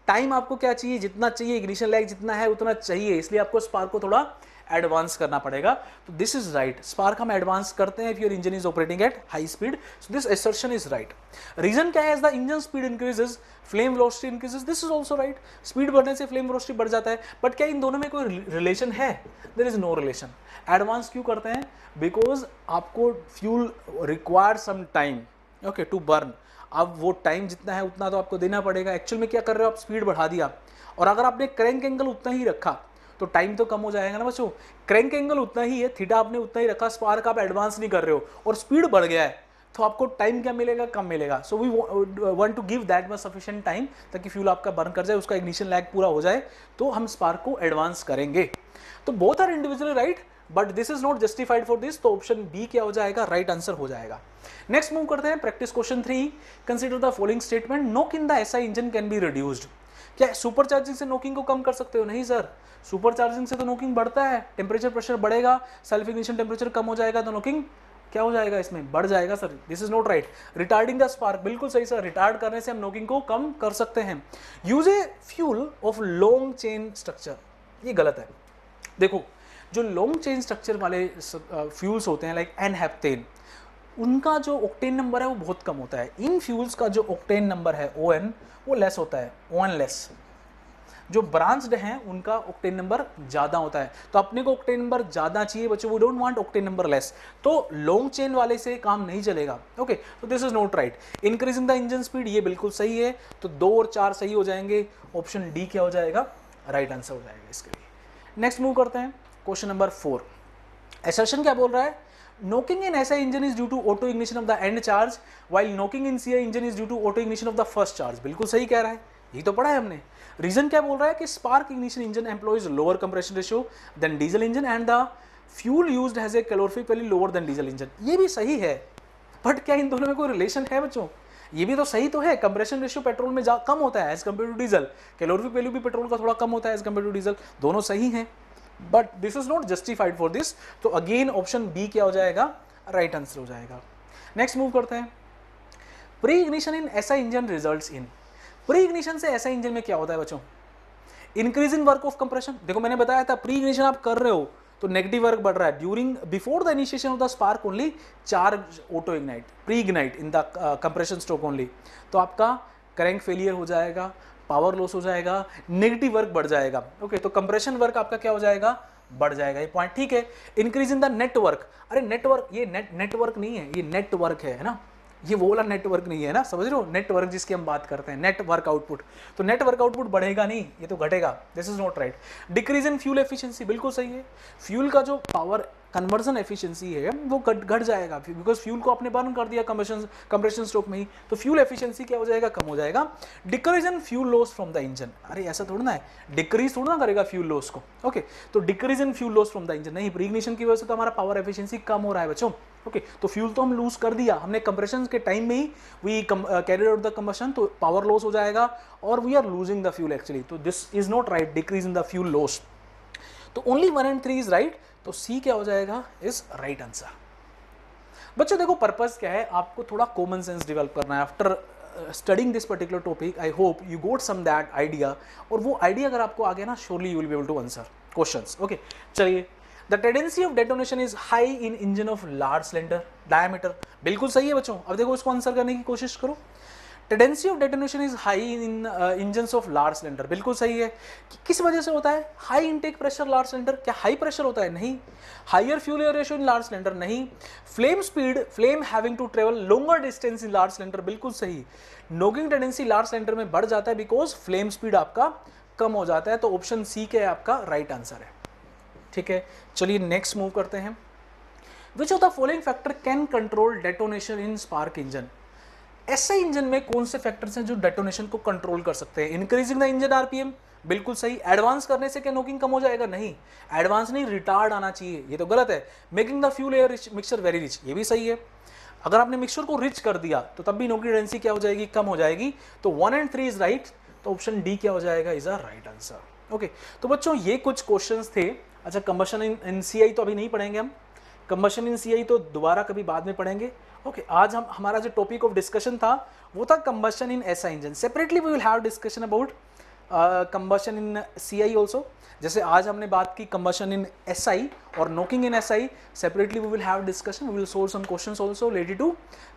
टाइम आपको क्या चाहिए, जितना चाहिए, इग्निशन लैग जितना है उतना चाहिए, इसलिए आपको स्पार्क को थोड़ा एडवांस करना पड़ेगा। तो दिस इज राइट, स्पार्क हम एडवांस करते हैं if your engine is operating at high speed, so this assertion is right. Reason क्या है, as the engine speed increases flame velocity increases, this is also right. Speed बढ़ने से flame velocity बढ़ जाता है, बट क्या इन दोनों में कोई रिलेशन है? There is no relation. Advance क्यों करते हैं? बिकॉज आपको fuel require some time okay to burn. अब वो टाइम जितना है उतना तो आपको देना पड़ेगा। एक्चुअल में क्या कर रहे हो आप, स्पीड बढ़ा दिया, और अगर आपने क्रैंक एंगल उतना ही रखा तो टाइम तो कम हो जाएगा ना बच्चों। क्रैंक एंगल उतना ही है, थीटा आपने उतना ही रखा, स्पार्क आप एडवांस नहीं कर रहे हो और स्पीड बढ़ गया है, तो आपको टाइम क्या मिलेगा, कम मिलेगा। So we want to give that much sufficient time ताकि फ्यूल आपका बर्न कर जाए, उसका इग्निशन लैग पूरा हो जाए, तो हम स्पार्क को एडवांस करेंगे। तो both are individually right but this is not justified for this, तो ऑप्शन बी क्या हो जाएगा, राइट आंसर हो जाएगा। नेक्स्ट मूव करते हैं practice question 3। Consider the following statement, knock in the SI engine can be reduced. क्या supercharging से नोकिंग को कम कर सकते हो? नहीं सर, सुपर चार्जिंग से तो नोकिंग बढ़ता है, टेम्परेचर प्रेशर बढ़ेगा, सेल्फ इग्निशन टेम्परेचर कम हो जाएगा, तो नोकिंग क्या हो जाएगा, इसमें बढ़ जाएगा sir. This is not right. Retarding the spark, बिल्कुल सही सर, रिटार्ड करने से हम नोकिंग को कम कर सकते हैं। Use a fuel of long chain structure, ये गलत है। देखो जो लॉन्ग चेन स्ट्रक्चर वाले फ्यूल्स होते हैं लाइक एन-हेप्टेन, उनका जो ऑक्टेन नंबर है वो बहुत कम होता है। इन फ्यूल्स का जो ऑक्टेन नंबर है ON वो लेस होता है, ON लेस। जो ब्रांच्ड हैं उनका ऑक्टेन नंबर ज़्यादा होता है, तो अपने को ऑक्टेन नंबर ज़्यादा चाहिए बच्चों, वो don't want octane number less, तो लॉन्ग चेन वाले से काम नहीं चलेगा। ओके, तो this is not right. Increasing the engine speed, ये बिल्कुल सही है, तो 2 और 4 सही हो जाएंगे, ऑप्शन डी क्या हो जाएगा, राइट आंसर हो जाएगा इसके लिए। नेक्स्ट मूव करते हैं क्वेश्चन नंबर 4। असर्शन क्या बोल रहा है, knocking in SI engine is due to auto ignition of the end charge while knocking in CI engine is due to auto ignition of the first charge. बिल्कुल सही कह रहा है, यही तो पढ़ा है हमने। रीजन क्या बोल रहा है कि spark ignition engine employs lower compression ratio than diesel engine and the fuel used has a calorific value lower than diesel engine. ये भी सही है, बट क्या इन दोनों में कोई रिलेशन है बच्चों? ये भी तो सही तो है, कंप्रेशन रेशियो पेट्रोल में कम होता है as compare to diesel, calorific value भी पेट्रोल का थोड़ा कम होता है एज कम्पेयर टू डीजल, दोनों सही हैं, but this is not justified for this, तो अगेन ऑप्शन बी क्या हो जाएगा, राइट आंसर हो जाएगा। नेक्स्ट मूव करते हैं, pre ignition in SI engine results in. Pre ignition से SI इंजन में क्या होता है बच्चों, इंक्रीजिंग वर्क ऑफ कंप्रेशन। देखो मैंने बताया था प्री इग्निशन आप कर रहे हो तो नेगेटिव वर्क बढ़ रहा है, during before the initiation of the spark only charge auto ignite, pre ignite in the compression stroke only, तो आपका क्रैंक फेलियर हो जाएगा, पावर लॉस हो जाएगा, नेगेटिव वर्क बढ़ जाएगा। ओके, तो कंप्रेशन वर्क आपका क्या हो जाएगा, बढ़ जाएगा, ये पॉइंट ठीक है। इंक्रीज इन द नेटवर्क, अरे नेटवर्क, ये नेटवर्क नहीं है, ये नेटवर्क है ना, ये वो वाला नेटवर्क नहीं है ना, समझ रहे हो, नेटवर्क जिसकी हम बात करते हैं, नेटवर्क आउटपुट। तो नेटवर्क आउटपुट बढ़ेगा नहीं, ये तो घटेगा, this is not right. Decrease in fuel efficiency, बिल्कुल सही है, फ्यूल का जो पावर कन्वर्जन एफिशिएंसी है वो घट जाएगा, बिकॉज फ्यूल को आपने बर्न कर दिया कंप्रेशन स्ट्रोक में ही, तो फ्यूल एफिशिएंसी क्या हो जाएगा, कम हो जाएगा। Decrease in fuel loss from the engine, अरे ऐसा थोड़ा ना है, डिक्रीज थोड़ा ना करेगा फ्यूल लॉस को, ओके। तो decrease in fuel loss from the engine नहीं, प्रीग्निशन की वजह से तो हमारा पावर एफिशिएंसी कम हो रहा है बच्चों, ओके। तो फ्यूल तो हम लूज कर दिया हमने कंप्रेशन के टाइम में ही, we carried out the combustion, तो पावर लॉस हो जाएगा और we are losing the fuel actually, तो this is not right, decrease in the fuel loss. तो ओनली 1 and 3 इज राइट, तो सी क्या हो जाएगा, इज राइट आंसर। बच्चों देखो पर्पस क्या है, आपको थोड़ा कॉमन सेंस डेवलप करना है। After studying this particular topic I hope you got some that idea, और वो आइडिया अगर आपको आ गया ना, surely you will be able to answer questions, okay. चलिए, the tendency of detonation is high in engine of large cylinder diameter, बिल्कुल सही है बच्चों। अब देखो इसको आंसर करने की कोशिश करो। Tendency of detonation is high in engines of large cylinder, बिल्कुल सही है। किस वजह से होता है, high intake pressure large cylinder, क्या हाई प्रेशर होता है, नहीं। Higher fuel air ratio in large cylinder, नहीं। Flame speed, flame having to travel longer distance in large cylinder, बिल्कुल सही। नोगिंग टेंडेंसी लार्ज सिलेंडर में बढ़ जाता है बिकॉज फ्लेम स्पीड आपका कम हो जाता है, तो ऑप्शन सी के आपका राइट आंसर है, ठीक है। चलिए नेक्स्ट मूव करते हैं। विच of the following factor can control detonation in spark engine, ऐसे इंजन में कौन से फैक्टर्स हैं जो डेटोनेशन को कंट्रोल कर सकते हैं। इंक्रीजिंग द इंजन आरपीएम, बिल्कुल सही। एडवांस करने से क्या नोकिंग कम हो जाएगा, नहीं। एडवांस नहीं, रिटार्ड आना चाहिए, ये तो गलत है। Making the fuel air mixture very rich, ये भी सही है। अगर आपने मिक्सचर को रिच कर दिया तो तब भी नोकिंग टेंडेंसी क्या हो जाएगी, कम हो जाएगी। तो 1 and 3 इज राइट, तो ऑप्शन डी क्या हो जाएगा, is a right answer, okay. तो बच्चों ये कुछ क्वेश्चंस थे। अच्छा, कंबशन इन सीआई तो अभी नहीं पढ़ेंगे हम, कंबशन इन सीआई तो दोबारा कभी बाद में पढ़ेंगे, ओके। आज हम हमारा जो टॉपिक ऑफ डिस्कशन था वो था combustion in SI engine. Separately we will have discussion about combustion in CI also. जैसे आज हमने बात की कंबशन इन एसआई और knocking in SI, separately we will have discussion, we will solve some questions also related to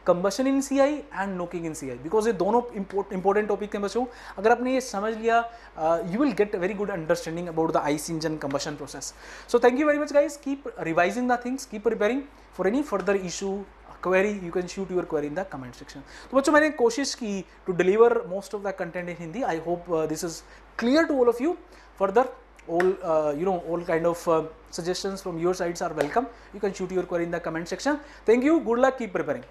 combustion in CI and knocking in CI, because ये दोनों important topic हैं बच्चों। अगर आपने ये समझ लिया, you will get very good understanding about the IC engine combustion process. So thank you very much guys, keep revising the things, keep preparing for any further issue, query, you can shoot your query in the comment section. तो बच्चों मैंने कोशिश की to deliver most of the content in Hindi. I hope this is clear to all of you. Further, all all kind of suggestions from your sides are welcome. You can shoot your query in the comment section. Thank you. Good luck. Keep preparing.